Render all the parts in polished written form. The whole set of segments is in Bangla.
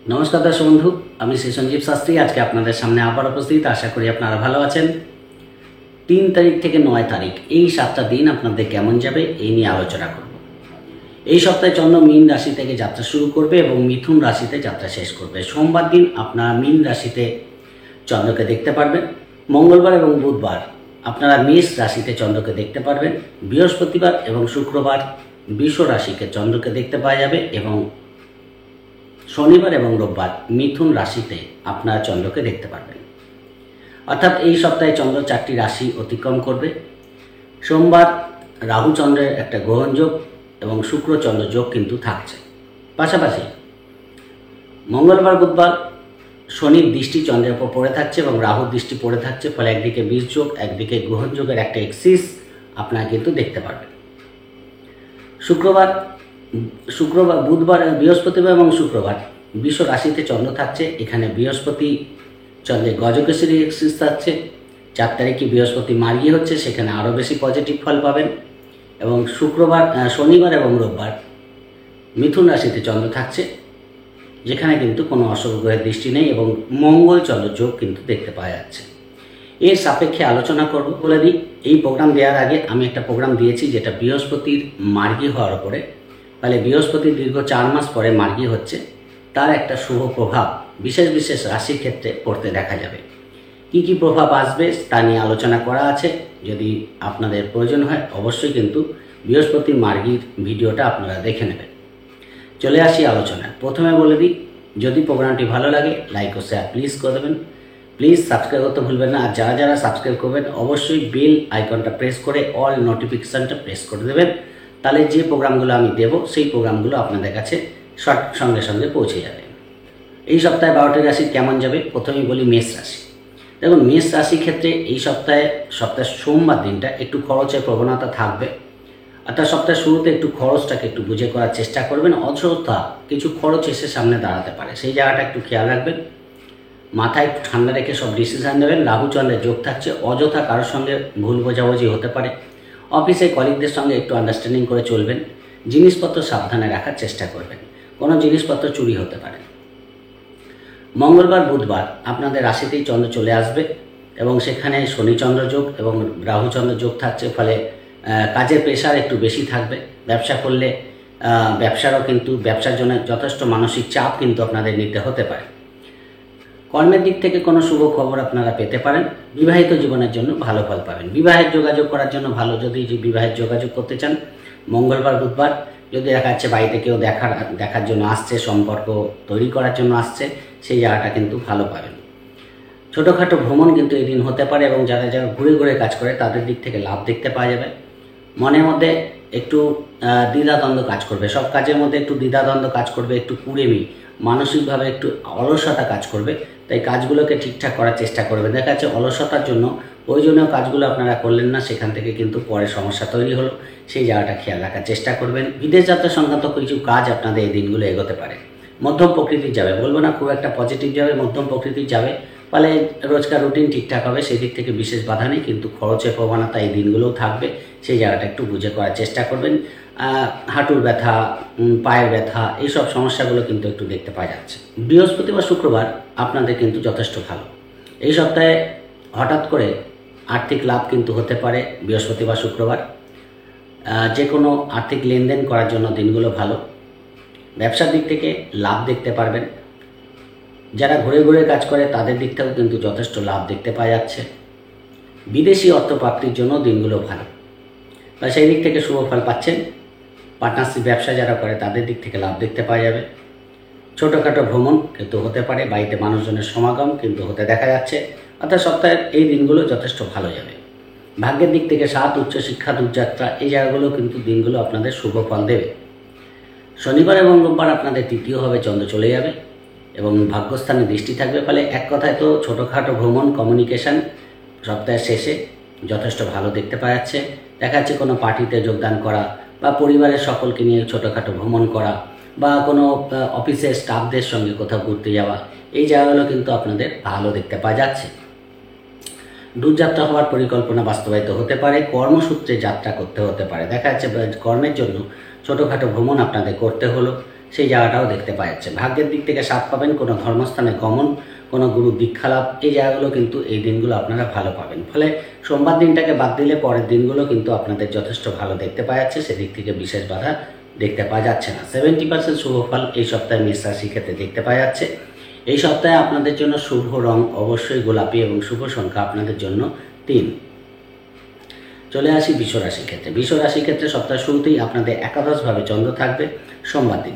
नमस्कार दर्शक बंधु আমি শ্রী সঞ্জীব শাস্ত্রী আজকে আপনাদের সামনে আবার উপস্থিত। আশা করি আপনারা ভালো আছেন। 3 তারিখ থেকে 9 তারিখ এই 7টা দিন আপনাদের কেমন যাবে এই নিয়ে আলোচনা করব। এই সপ্তাহে চন্দ্র মীন রাশি থেকে যাত্রা শুরু করবে এবং মিথুন রাশিতে যাত্রা শেষ করবে। সোমবার দিন আপনারা মীন রাশিতে চন্দ্রকে দেখতে পারবেন। মঙ্গলবার এবং বুধবার আপনারা মেষ রাশিতে চন্দ্রকে দেখতে পারবেন। বৃহস্পতিবার এবং শুক্রবার বৃষ রাশিকে চন্দ্রকে দেখতে পাওয়া যাবে এবং শনিবার এবং রোববার মিথুন রাশিতে আপনারা চন্দ্রকে দেখতে পারবেন। অর্থাৎ এই সপ্তাহে চন্দ্র 4টি রাশি অতিক্রম করবে। সোমবার রাহু চন্দ্রের একটা গ্রহণ যোগ এবং শুক্র চন্দ্র যোগ কিন্তু থাকছে। পাশাপাশি মঙ্গলবার বুধবার শনির দৃষ্টি চন্দ্রের উপর পড়ে থাকছে এবং রাহুর দৃষ্টি পড়ে থাকছে, ফলে একদিকে বীজ যোগ একদিকে গ্রহণ যোগের একটা এক্সিস আপনারা কিন্তু দেখতে পারবেন। বুধবার বৃহস্পতিবার এবং শুক্রবার বৃষ রাশিতে চন্দ্র থাকছে। এখানে বৃহস্পতি চন্দ্রের গজকেশরী এক্সিস থাকছে। 4 তারিখে বৃহস্পতি মার্গী হচ্ছে, সেখানে আরও বেশি পজিটিভ ফল পাবেন। এবং শনিবার এবং রোববার মিথুন রাশিতে চন্দ্র থাকছে, যেখানে কিন্তু কোনো অশুভ গ্রহের দৃষ্টি নেই এবং মঙ্গল চন্দ্র যোগ কিন্তু দেখতে পাওয়া যাচ্ছে। এর সাপেক্ষে আলোচনা করব। বলে দিই, এই প্রোগ্রাম দেওয়ার আগে আমি একটা প্রোগ্রাম দিয়েছি যেটা বৃহস্পতির মার্গী হওয়ার উপরে, ফলে বৃহস্পতি দীর্ঘ 4 মাস পরে মার্গী হচ্ছে, তার একটা শুভ প্রভাব বিশেষ বিশেষ রাশির ক্ষেত্রে পড়তে দেখা যাবে। কি কি প্রভাব আসবে তা নিয়ে আলোচনা করা আছে। যদি আপনাদের প্রয়োজন হয় অবশ্যই কিন্তু বৃহস্পতি মার্গীর ভিডিওটা আপনারা দেখে নেবেন। চলে আসি আলোচনায়। প্রথমে বলে দিই, যদি প্রোগ্রামটি ভালো লাগে লাইক ও শেয়ার প্লিজ করে দেবেন। প্লিজ সাবস্ক্রাইব করতে ভুলবেন না। আর যারা যারা সাবস্ক্রাইব করবেন অবশ্যই বেল আইকনটা প্রেস করে অল নোটিফিকেশানটা প্রেস করে দেবেন। তাহলে যে প্রোগ্রামগুলো আমি দেব সেই প্রোগ্রামগুলো আপনাদের কাছে সঙ্গে সঙ্গে পৌঁছে যাবে। এই সপ্তাহে 12টি রাশি কেমন যাবে প্রথমেই বলি মেষ রাশি। দেখুন, মেষ রাশির ক্ষেত্রে এই সপ্তাহের সোমবার দিনটা একটু খরচের প্রবণতা থাকবে। অর্থাৎ সপ্তাহের শুরুতে একটু খরচটাকে একটু বুঝে করার চেষ্টা করবেন। অযথা কিছু খরচ এসে সামনে দাঁড়াতে পারে, সেই জায়গাটা একটু খেয়াল রাখবেন। মাথায় একটু ঠান্ডা রেখে সব ডিসিশান নেবেন। রাহু চন্দ্রের যোগ থাকছে, অযথা কারোর সঙ্গে ভুল বোঝাবুঝি হতে পারে। অফিসে কলিগদের সঙ্গে একটু আন্ডারস্ট্যান্ডিং করে চলবেন। জিনিসপত্র সাবধানে রাখার চেষ্টা করবেন, কোনো জিনিসপত্র চুরি হতে পারে। মঙ্গলবার বুধবার আপনাদের রাশিতেই চন্দ্র চলে আসবে এবং সেখানে শনিচন্দ্র যোগ এবং রাহুচন্দ্র যোগ থাকছে, ফলে কাজের প্রেশার একটু বেশি থাকবে। ব্যবসা করলে ব্যবসার জন্য যথেষ্ট মানসিক চাপ কিন্তু আপনাদের নিতে হতে পারে। কর্মের দিক থেকে কোনো শুভ খবর আপনারা পেতে পারেন। বিবাহিত জীবনের জন্য ভালো ফল পাবেন। বিবাহের যোগাযোগ করার জন্য ভালো, যদি বিবাহের যোগাযোগ করতে চান মঙ্গলবার বুধবার। যদি দেখা যাচ্ছে বাড়িতে কেউ দেখার জন্য আসছে, সম্পর্ক তৈরি করার জন্য আসছে, সেই জায়গাটা কিন্তু ভালো পাবেন। ছোটোখাটো ভ্রমণ কিন্তু এই দিন হতে পারে এবং যারা যারা ঘুরে ঘুরে কাজ করে তাদের দিক থেকে লাভ দেখতে পাওয়া যাবে। মনের মধ্যে একটু দ্বিধাদ্বন্দ্ব কাজ করবে, সব কাজের মধ্যে একটু দ্বিধাদ্বন্দ্ব কাজ করবে, একটু কুড়েমি, মানসিকভাবে একটু অলসতা কাজ করবে। তাই কাজগুলোকে ঠিকঠাক করার চেষ্টা করবে। দেখা যাচ্ছে অলসতার জন্য প্রয়োজনীয় কাজগুলো আপনারা করলেন না, সেখান থেকে কিন্তু পরে সমস্যা তৈরি হলো, সেই জায়গাটা খেয়াল রাখার চেষ্টা করবেন। বিদেশ যাত্রা সংক্রান্ত কিছু কাজ আপনাদের এই দিনগুলো এগোতে পারে। মধ্যম প্রকৃতির যাবে, বলবো না খুব একটা পজিটিভ যাবে, মধ্যম প্রকৃতির যাবে, ফলে রোজকার রুটিন ঠিকঠাক হবে, সেই দিক থেকে বিশেষ বাধা নেই। কিন্তু খরচের প্রবণতা এই দিনগুলোও থাকবে, সেই জায়গাটা একটু বুঝে করার চেষ্টা করবেন। হাঁটুর ব্যথা, পায়ের ব্যথা, এইসব সমস্যাগুলো কিন্তু একটু দেখতে পাওয়া যাচ্ছে। বৃহস্পতি বা শুক্রবার আপনাদের কিন্তু যথেষ্ট ভালো। এই সপ্তাহে হঠাৎ করে আর্থিক লাভ কিন্তু হতে পারে। বৃহস্পতি বা শুক্রবার যে কোনো আর্থিক লেনদেন করার জন্য দিনগুলো ভালো। ব্যবসার দিক থেকে লাভ দেখতে পারবেন। যারা ঘুরে ঘুরে কাজ করে তাদের দিক থেকেও কিন্তু যথেষ্ট লাভ দেখতে পাওয়া যাচ্ছে। বিদেশি অর্থ প্রাপ্তির জন্য দিনগুলো ভালো, বা সেই দিক থেকে শুভ ফল পাচ্ছেন। পার্টনারশিপ ব্যবসা যারা করে তাদের দিক থেকে লাভ দেখতে পাওয়া যাবে। ছোটোখাটো ভ্রমণ কিন্তু হতে পারে, বাড়িতে মানুষজনের সমাগম কিন্তু হতে দেখা যাচ্ছে। অর্থাৎ সপ্তাহের এই দিনগুলো যথেষ্ট ভালো যাবে। ভাগ্যের দিক থেকে উচ্চশিক্ষা, দূরযাত্রা, এই জায়গাগুলো কিন্তু দিনগুলো আপনাদের শুভ ফল দেবে। শনিবার এবং রোববার আপনাদের তৃতীয়ভাবে চন্দ্র চলে যাবে এবং ভাগ্যস্থানে দৃষ্টি থাকবে, ফলে এক কথায় তো ছোটোখাটো ভ্রমণ, কমিউনিকেশান সপ্তাহের শেষে যথেষ্ট ভালো দেখতে পাওয়া যাচ্ছে। দেখা যাচ্ছে কোনো পার্টিতে যোগদান করা বা পরিবারের সকলকে নিয়ে ছোটোখাটো ভ্রমণ করা বা কোনো অফিসের স্টাফদের সঙ্গে কোথাও ঘুরতে যাওয়া, এই জায়গাগুলো কিন্তু আপনাদের ভালো দেখতে পাওয়া যাচ্ছে। দূরযাত্রা হওয়ার পরিকল্পনা বাস্তবায়িত হতে পারে। কর্মসূত্রে যাত্রা করতে হতে পারে। দেখা যাচ্ছে কর্মের জন্য ছোটোখাটো ভ্রমণ আপনাদের করতে হলো, সেই জায়গাটাও দেখতে পাওয়া যাচ্ছে। ভাগ্যের দিক থেকে 7 পাবেন, কোনো ধর্মস্থানে গমন, কোনো গুরু দীক্ষা লাভ, এই জায়গাগুলো কিন্তু এই দিনগুলো আপনারা ভালো পাবেন। ফলে সোমবার দিনটাকে বাদ দিলে পরের দিনগুলো কিন্তু আপনাদের যথেষ্ট ভালো দেখতে পাওয়া যাচ্ছে, সেদিক থেকে বিশেষ বাধা দেখতে পাওয়া যাচ্ছে না। 70% শুভ ফল এই সপ্তাহে মেষ রাশির ক্ষেত্রে দেখতে পাওয়া যাচ্ছে। এই সপ্তাহে আপনাদের জন্য শুভ রং অবশ্যই গোলাপি এবং শুভ সংখ্যা আপনাদের জন্য 3। চলে আসি বৃষ রাশির ক্ষেত্রে। বৃষ রাশির ক্ষেত্রে সপ্তাহের শুরুতেই আপনাদের একাদশভাবে চন্দ্র থাকবে সোমবার দিন।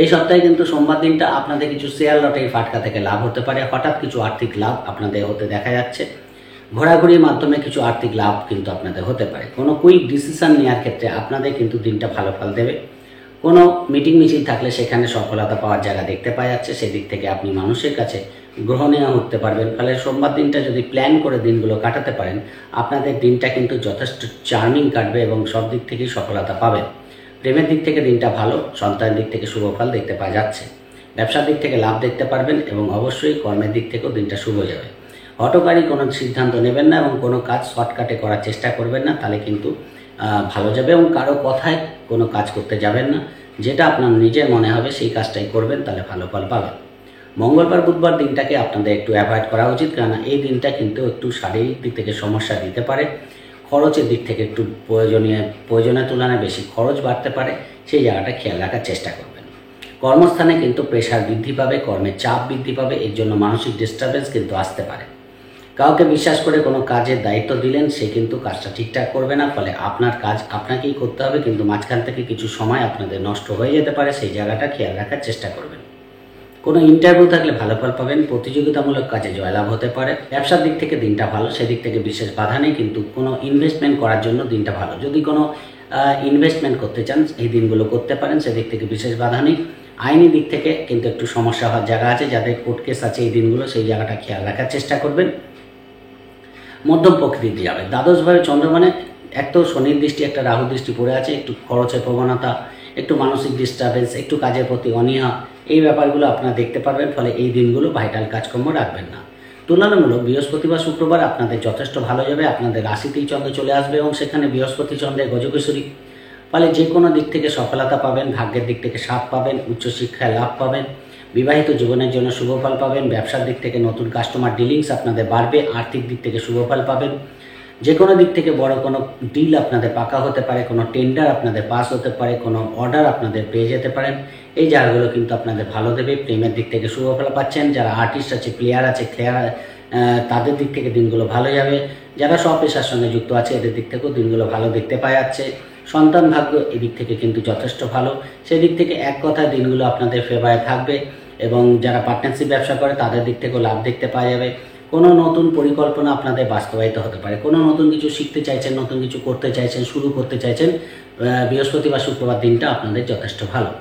এই সপ্তাহে কিন্তু সোমবার দিনটা আপনাদের কিছু শেয়ার লটারি ফাটকা থেকে লাভ হতে পারে, হঠাৎ কিছু আর্থিক লাভ আপনাদের হতে দেখা যাচ্ছে। ঘোরাঘুরির মাধ্যমে কিছু আর্থিক লাভ কিন্তু আপনাদের হতে পারে। কোনো কুইক ডিসিশন নেওয়ার ক্ষেত্রে আপনাদের কিন্তু দিনটা ভালো ফল দেবে। কোনো মিটিং মিছিল থাকলে সেখানে সফলতা পাওয়ার জায়গা দেখতে পাওয়া যাচ্ছে, সেদিক থেকে আপনি মানুষের কাছে গ্রহণীয় হতে পারবেন। ফলে সোমবার দিনটা যদি প্ল্যান করে দিনগুলো কাটাতে পারেন, আপনাদের দিনটা কিন্তু যথেষ্ট চার্মিং কাটবে এবং সব দিক থেকেই সফলতা পাবেন। প্রেমের দিক থেকে দিনটা ভালো, সন্তানের দিক থেকে শুভ ফল দেখতে পাওয়া যাচ্ছে। ব্যবসার দিক থেকে লাভ দেখতে পারবেন এবং অবশ্যই কর্মের দিক থেকেও দিনটা শুভ যাবে। হঠকারী কোনো সিদ্ধান্ত নেবেন না এবং কোনো কাজ শর্টকাটে করার চেষ্টা করবেন না, তাহলে কিন্তু ভালো যাবে। এবং কারো কথায় কোনো কাজ করতে যাবেন না, যেটা আপনার নিজের মনে হবে সেই কাজটাই করবেন, তাহলে ভালো ফল পাবেন। মঙ্গলবার বুধবার দিনটাকে আপনাদের একটু অ্যাভয়েড করা উচিত, কেননা এই দিনটা কিন্তু একটু শারীরিক দিক থেকে সমস্যা দিতে পারে। খরচের দিক থেকে একটু প্রয়োজনের তুলনায় বেশি খরচ বাড়তে পারে, সেই জায়গাটা খেয়াল রাখার চেষ্টা করবেন। কর্মস্থানে কিন্তু প্রেশার বৃদ্ধি পাবে, কর্মের চাপ বৃদ্ধি পাবে, এর জন্য মানসিক ডিস্টারবেন্স কিন্তু আসতে পারে। কাউকে বিশ্বাস করে কোনো কাজের দায়িত্ব দিলেন, সে কিন্তু কাজটা ঠিকঠাক করবে না, ফলে আপনার কাজ আপনাকেই করতে হবে, কিন্তু মাঝখান থেকে কিছু সময় আপনাদের নষ্ট হয়ে যেতে পারে, সেই জায়গাটা খেয়াল রাখার চেষ্টা করবেন। কোনো ইন্টারভিউ থাকলে ভালো ফল পাবেন, প্রতিযোগিতামূলক কাজে জয়লাভ হতে পারে। ব্যবসার দিক থেকে দিনটা ভালো, সেদিক থেকে বিশেষ বাধা নেই, কিন্তু কোনো ইনভেস্টমেন্ট করার জন্য দিনটা ভালো। যদি কোনো ইনভেস্টমেন্ট করতে চান এই দিনগুলো করতে পারেন, সেদিক থেকে বিশেষ বাধা নেই। আইনি দিক থেকে কিন্তু একটু সমস্যা হওয়ার জায়গা আছে, যাদের কোর্ট কেস আছে এই দিনগুলো সেই জায়গাটা খেয়াল রাখার চেষ্টা করবেন। মধ্যম প্রকৃতি যাবে। দ্বাদশভাবে চন্দ্র মানে এক তো শনির দৃষ্টি, একটা রাহু দৃষ্টি পড়ে আছে, একটু খরচের প্রবণতা, একটু মানসিক ডিস্টারবেন্স, একটু কাজের প্রতি অনীহা, এই ব্যাপারগুলো আপনারা দেখতে পারবেন। ফলে এই দিনগুলো ভাইটাল কাজকর্ম রাখবেন না। তুলনামূলক বৃহস্পতি বা শুক্রবার আপনাদের যথেষ্ট ভালো যাবে। আপনাদের রাশিতেই চন্দ্র চলে আসবে এবং সেখানে বৃহস্পতি চন্দ্রের গজকেশরী, ফলে যে কোনো দিক থেকে সফলতা পাবেন। ভাগ্যের দিক থেকে 7 পাবেন, উচ্চশিক্ষায় লাভ পাবেন, বিবাহিত জীবনের জন্য শুভ ফল পাবেন। ব্যবসার দিক থেকে নতুন কাস্টমার ডিলিংস আপনাদের বাড়বে, আর্থিক দিক থেকে শুভ ফল পাবেন। যে কোনো দিক থেকে বড় কোনো ডিল আপনাদের পাকা হতে পারে, কোনো টেন্ডার আপনাদের পাস হতে পারে, কোনো অর্ডার আপনাদের পেয়ে যেতে পারেন, এই জায়গাগুলো কিন্তু আপনাদের ভালো দেবে। প্রেমের দিক থেকে শুভ ফল পাচ্ছেন। যারা আর্টিস্ট আছে, প্লেয়ার আছে, তাদের দিক থেকে দিনগুলো ভালো যাবে। যারা স্বপেশার সঙ্গে যুক্ত আছে এদের দিক থেকেও দিনগুলো ভালো দেখতে পাওয়া যাচ্ছে। সন্তান ভাগ্য এদিক থেকে কিন্তু যথেষ্ট ভালো, সেদিক থেকে এক কথায় দিনগুলো আপনাদের ফেভারে থাকবে। এবং যারা পার্টনারশিপ ব্যবসা করে তাদের দিক থেকেও লাভ দেখতে পাওয়া যাবে। কোনো নতুন পরিকল্পনা আপনাদের বাস্তবায়িত হতে পারে, কোনো নতুন কিছু শিখতে চাইছেন, নতুন কিছু করতে চাইছেন, শুরু করতে চাইছেন, বৃহস্পতি বা শুক্রবার দিনটা আপনাদের যথেষ্ট ভালো।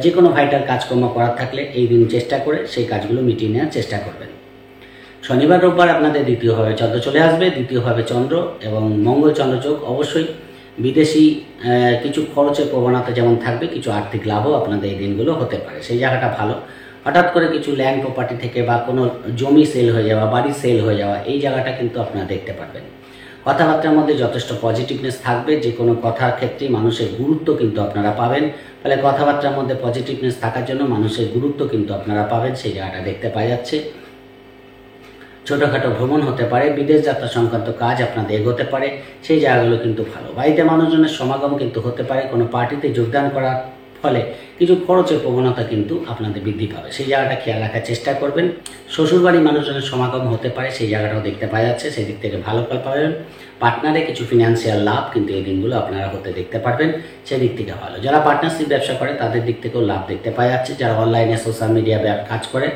যে কোনো ভাইটাল কাজকর্ম করার থাকলে এই দিন চেষ্টা করে সেই কাজগুলো মিটিয়ে নেওয়ার চেষ্টা করবেন। শনিবার রোববার আপনাদের দ্বিতীয়ভাবে চন্দ্র চলে আসবে, দ্বিতীয়ভাবে চন্দ্র এবং মঙ্গল চন্দ্রযোগ। অবশ্যই বিদেশি কিছু খরচের প্রবণতা যেমন থাকবে, কিছু আর্থিক লাভও আপনাদের এই দিনগুলো হতে পারে, সেই জায়গাটা ভালো। হঠাৎ করে কিছু ল্যান্ড প্রপার্টি থেকে বা কোনো জমি সেল হয়ে যাওয়া, বাড়ি সেল হয়ে যাওয়া, এই জায়গাটা কিন্তু আপনারা দেখতে পারবেন। কথাবার্তার মধ্যে যথেষ্ট পজিটিভনেস থাকবে, যে কোনো কথার ক্ষেত্রেই মানুষের গুরুত্ব কিন্তু আপনারা পাবেন। ফলে কথাবার্তার মধ্যে পজিটিভনেস থাকার জন্য মানুষের গুরুত্ব কিন্তু আপনারা পাবেন, সেই জায়গাটা দেখতে পাওয়া যাচ্ছে। ছোটোখাটো ভ্রমণ হতে পারে, বিদেশ যাত্রা সংক্রান্ত কাজ আপনাদের এগোতে পারে, সেই জায়গাগুলো কিন্তু ভালো। বাড়িতে মানুষজনের সমাগম কিন্তু হতে পারে, কোনো পার্টিতে যোগদান করার ফলে কিছু খরচের প্রবণতা কিন্তু আপনাদের বৃদ্ধি পাবে, সেই জায়গাটা খেয়াল রাখার চেষ্টা করবেন। শ্বশুরবাড়ির মানুষজনের সমাগম হতে পারে, সেই জায়গাটাও দেখতে পাওয়া যাচ্ছে, সেই দিক থেকে ভালো ফল পাবেন। পার্টনারে কিছু ফিনান্সিয়াল লাভ কিন্তু এই দিনগুলো আপনারা হতে দেখতে পারবেন, সেই দিক থেকে ভালো। যারা পার্টনারশিপ ব্যবসা করে তাদের দিক থেকেও লাভ দেখতে পাওয়া যাচ্ছে। যারা অনলাইনে সোশ্যাল মিডিয়া কাজ করে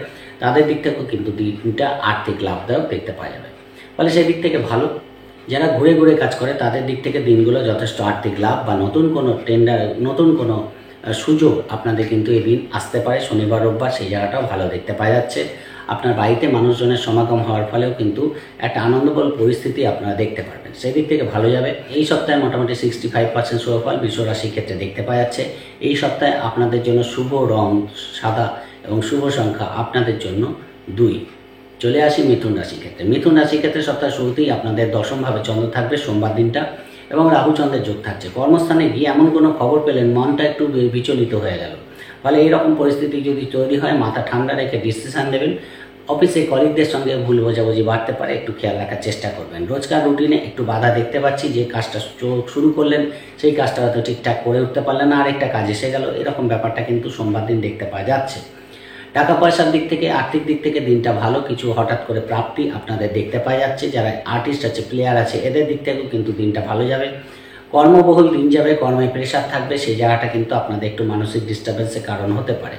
তাদের দিক থেকেও কিন্তু দিনটা আর্থিক লাভদায়ক দেখতে পাওয়া যাবে, ফলে সেই দিক থেকে ভালো। যারা ঘুরে ঘুরে কাজ করে তাদের দিক থেকে দিনগুলো যথেষ্ট আর্থিক লাভ বা নতুন কোনো টেন্ডার, নতুন কোনো সুযোগ আপনাদের কিন্তু এই দিন আসতে পারে। শনিবার রোববার সেই জায়গাটাও ভালো দেখতে পাওয়া যাচ্ছে। আপনার বাড়িতে মানুষজনের সমাগম হওয়ার ফলেও কিন্তু একটা আনন্দবল পরিস্থিতি আপনারা দেখতে পারবেন, সেই দিক থেকে ভালো যাবে। এই সপ্তাহে মোটামুটি 65% শুভফল বৃষ রাশির ক্ষেত্রে দেখতে পাওয়া যাচ্ছে। এই সপ্তাহে আপনাদের জন্য শুভ রং সাদা এবং শুভ সংখ্যা আপনাদের জন্য 2। চলে আসি মিথুন রাশির ক্ষেত্রে। মিথুন রাশির ক্ষেত্রে সপ্তাহ শুরুতেই আপনাদের দশমভাবে চন্দ্র থাকবে সোমবার দিনটা এবং রাহু চন্দ্রের যোগ থাকছে। কর্মস্থানে গিয়ে এমন কোনো খবর পেলেন মনটা একটু বিচলিত হয়ে গেল, ফলে এইরকম পরিস্থিতি যদি তৈরি হয় মাথা ঠান্ডা রেখে ডিসিশান নেবেন। অফিসে কলিগদের সঙ্গে ভুল বোঝাবুঝি বাড়তে পারে, একটু খেয়াল রাখার চেষ্টা করবেন। রোজকার রুটিনে একটু বাধা দেখতে পাচ্ছি, যে কাজটা শুরু করলেন সেই কাজটা হয়তো ঠিকঠাক করে উঠতে পারলেন না, আরেকটা কাজ এসে গেল, এরকম ব্যাপারটা কিন্তু সোমবার দিন দেখতে পাওয়া যাচ্ছে। টাকা পয়সার দিক থেকে, আর্থিক দিক থেকে দিনটা ভালো, কিছু হঠাৎ করে প্রাপ্তি আপনাদের দেখতে পাওয়া যাচ্ছে। যারা আর্টিস্ট আছে, প্লেয়ার আছে, এদের দিক থেকেও কিন্তু দিনটা ভালো যাবে। কর্মবহুল দিন যাবে, কর্মে প্রেশার থাকবে, সেই জায়গাটা কিন্তু আপনাদের একটু মানসিক ডিস্টার্বেন্সের কারণ হতে পারে।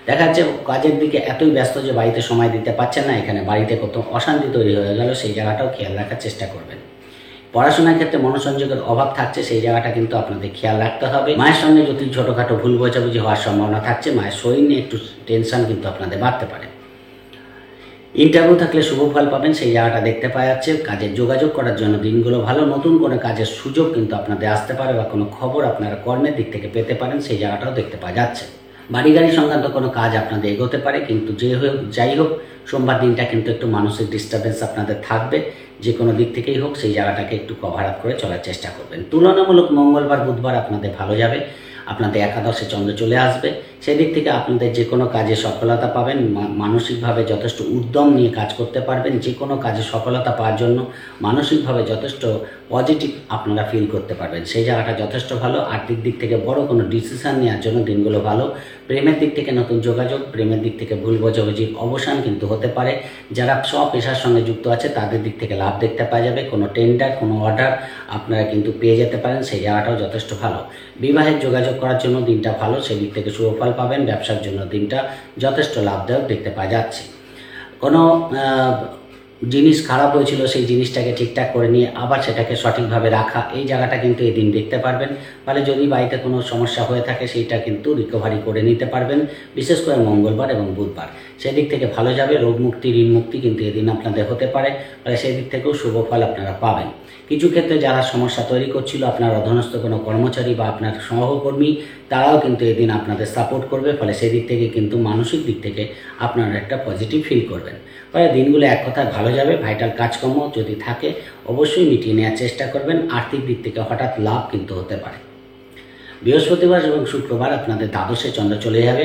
দেখা যাচ্ছে কাজের দিকে এতই ব্যস্ত যে বাড়িতে সময় দিতে পারছেন না, এখানে বাড়িতে কত অশান্তি তৈরি হয়ে গেল, সেই জায়গাটাও খেয়াল রাখার চেষ্টা করবেন। পড়াশোনার ক্ষেত্রে মনোসংযোগের অভাব থাকছে, সেই জায়গাটা কিন্তু আপনাদের খেয়াল রাখতে হবে। মায়ের সঙ্গে যদি ছোটোখাটো ভুল বোঝাবুঝি হওয়ার সম্ভাবনা থাকছে, মায়ের শরীর নিয়ে একটু টেনশন কিন্তু আপনাদের বাড়তে পারে। ইন্টারভিউ থাকলে শুভ ফল পাবেন, সেই জায়গাটা দেখতে পাওয়া যাচ্ছে। কাজের যোগাযোগ করার জন্য দিনগুলো ভালো, নতুন কোনো কাজের সুযোগ কিন্তু আপনাদের আসতে পারে, বা কোনো খবর আপনারা কর্মের দিক থেকে পেতে পারেন, সেই জায়গাটাও দেখতে পাওয়া যাচ্ছে। বাড়ি গাড়ি সংক্রান্ত কোনো কাজ আপনাদের এগোতে পারে, কিন্তু যাই হোক সোমবার দিনটা কিন্তু একটু মানসিক ডিস্টার্বেন্স আপনাদের থাকবে, যে কোনো দিক থেকেই হোক সেই জায়গাটাকে একটু কভার আপ করে চলার চেষ্টা করবেন। তুলনামূলক মঙ্গলবার বুধবার আপনাদের ভালো যাবে, আপনাদের একাদশে চন্দ্র চলে আসবে, সেদিক থেকে আপনাদের যে কোনো কাজে সফলতা পাবেন, মানসিকভাবে যথেষ্ট উদ্যম নিয়ে কাজ করতে পারবেন। যে কোনো কাজে সফলতা পাওয়ার জন্য মানসিকভাবে যথেষ্ট পজিটিভ আপনারা ফিল করতে পারবেন, সেই জায়গাটা যথেষ্ট ভালো। আর্থিক দিক থেকে বড় কোনো ডিসিশান নেওয়ার জন্য দিনগুলো ভালো। প্রেমের দিক থেকে নতুন যোগাযোগ, প্রেমের দিক থেকে ভুল বোঝাবুঝির অবসান কিন্তু হতে পারে। যারা পেশার সঙ্গে যুক্ত আছে তাদের দিক থেকে লাভ দেখতে পাওয়া যাবে। কোনো টেন্ডার, কোনো অর্ডার আপনারা কিন্তু পেয়ে যেতে পারেন, সেই জায়গাটাও যথেষ্ট ভালো। বিবাহের যোগাযোগ করার জন্য দিনটা ভালো, সেই দিক থেকে শুভ ফল পাবেন। ব্যবসার জন্য দিনটা যথেষ্ট লাভদায়ক দেখতে পাওয়া যাচ্ছে। কোনো জিনিস খারাপ হয়েছিল সেই জিনিসটাকে ঠিকঠাক করে নিয়ে আবার সেটাকে সঠিকভাবে রাখা, এই জায়গাটা কিন্তু এই দিন দেখতে পারবেন। ফলে যদি বাড়িতে কোনো সমস্যা হয়ে থাকে সেইটা কিন্তু রিকভারি করে নিতে পারবেন, বিশেষ করে মঙ্গলবার এবং বুধবার। সেদিক থেকে ভালো যাবে। রোগ মুক্তি, ঋণ মুক্তি কিন্তু এদিন আপনাদের হতে পারে, ফলে সেই দিক থেকেও শুভ ফল আপনারা পাবেন। কিছু ক্ষেত্রে যারা সমস্যা তৈরি করছিল, আপনার অধীনস্থ কোনো কর্মচারী বা আপনার সহকর্মী, তারাও কিন্তু এদিন আপনাদের সাপোর্ট করবে, ফলে সেই দিক থেকে কিন্তু মানসিক দিক থেকে আপনারা একটা পজিটিভ ফিল করবেন। ফলে দিনগুলো এক কথায় ভালো যাবে। ভাইটাল কাজকর্ম যদি থাকে অবশ্যই মিটিয়ে নেওয়ার চেষ্টা করবেন। আর্থিক দিক থেকে হঠাৎ লাভ কিন্তু হতে পারে। বৃহস্পতিবার এবং শুক্রবার আপনাদের দ্বাদশে চন্দ্র চলে যাবে।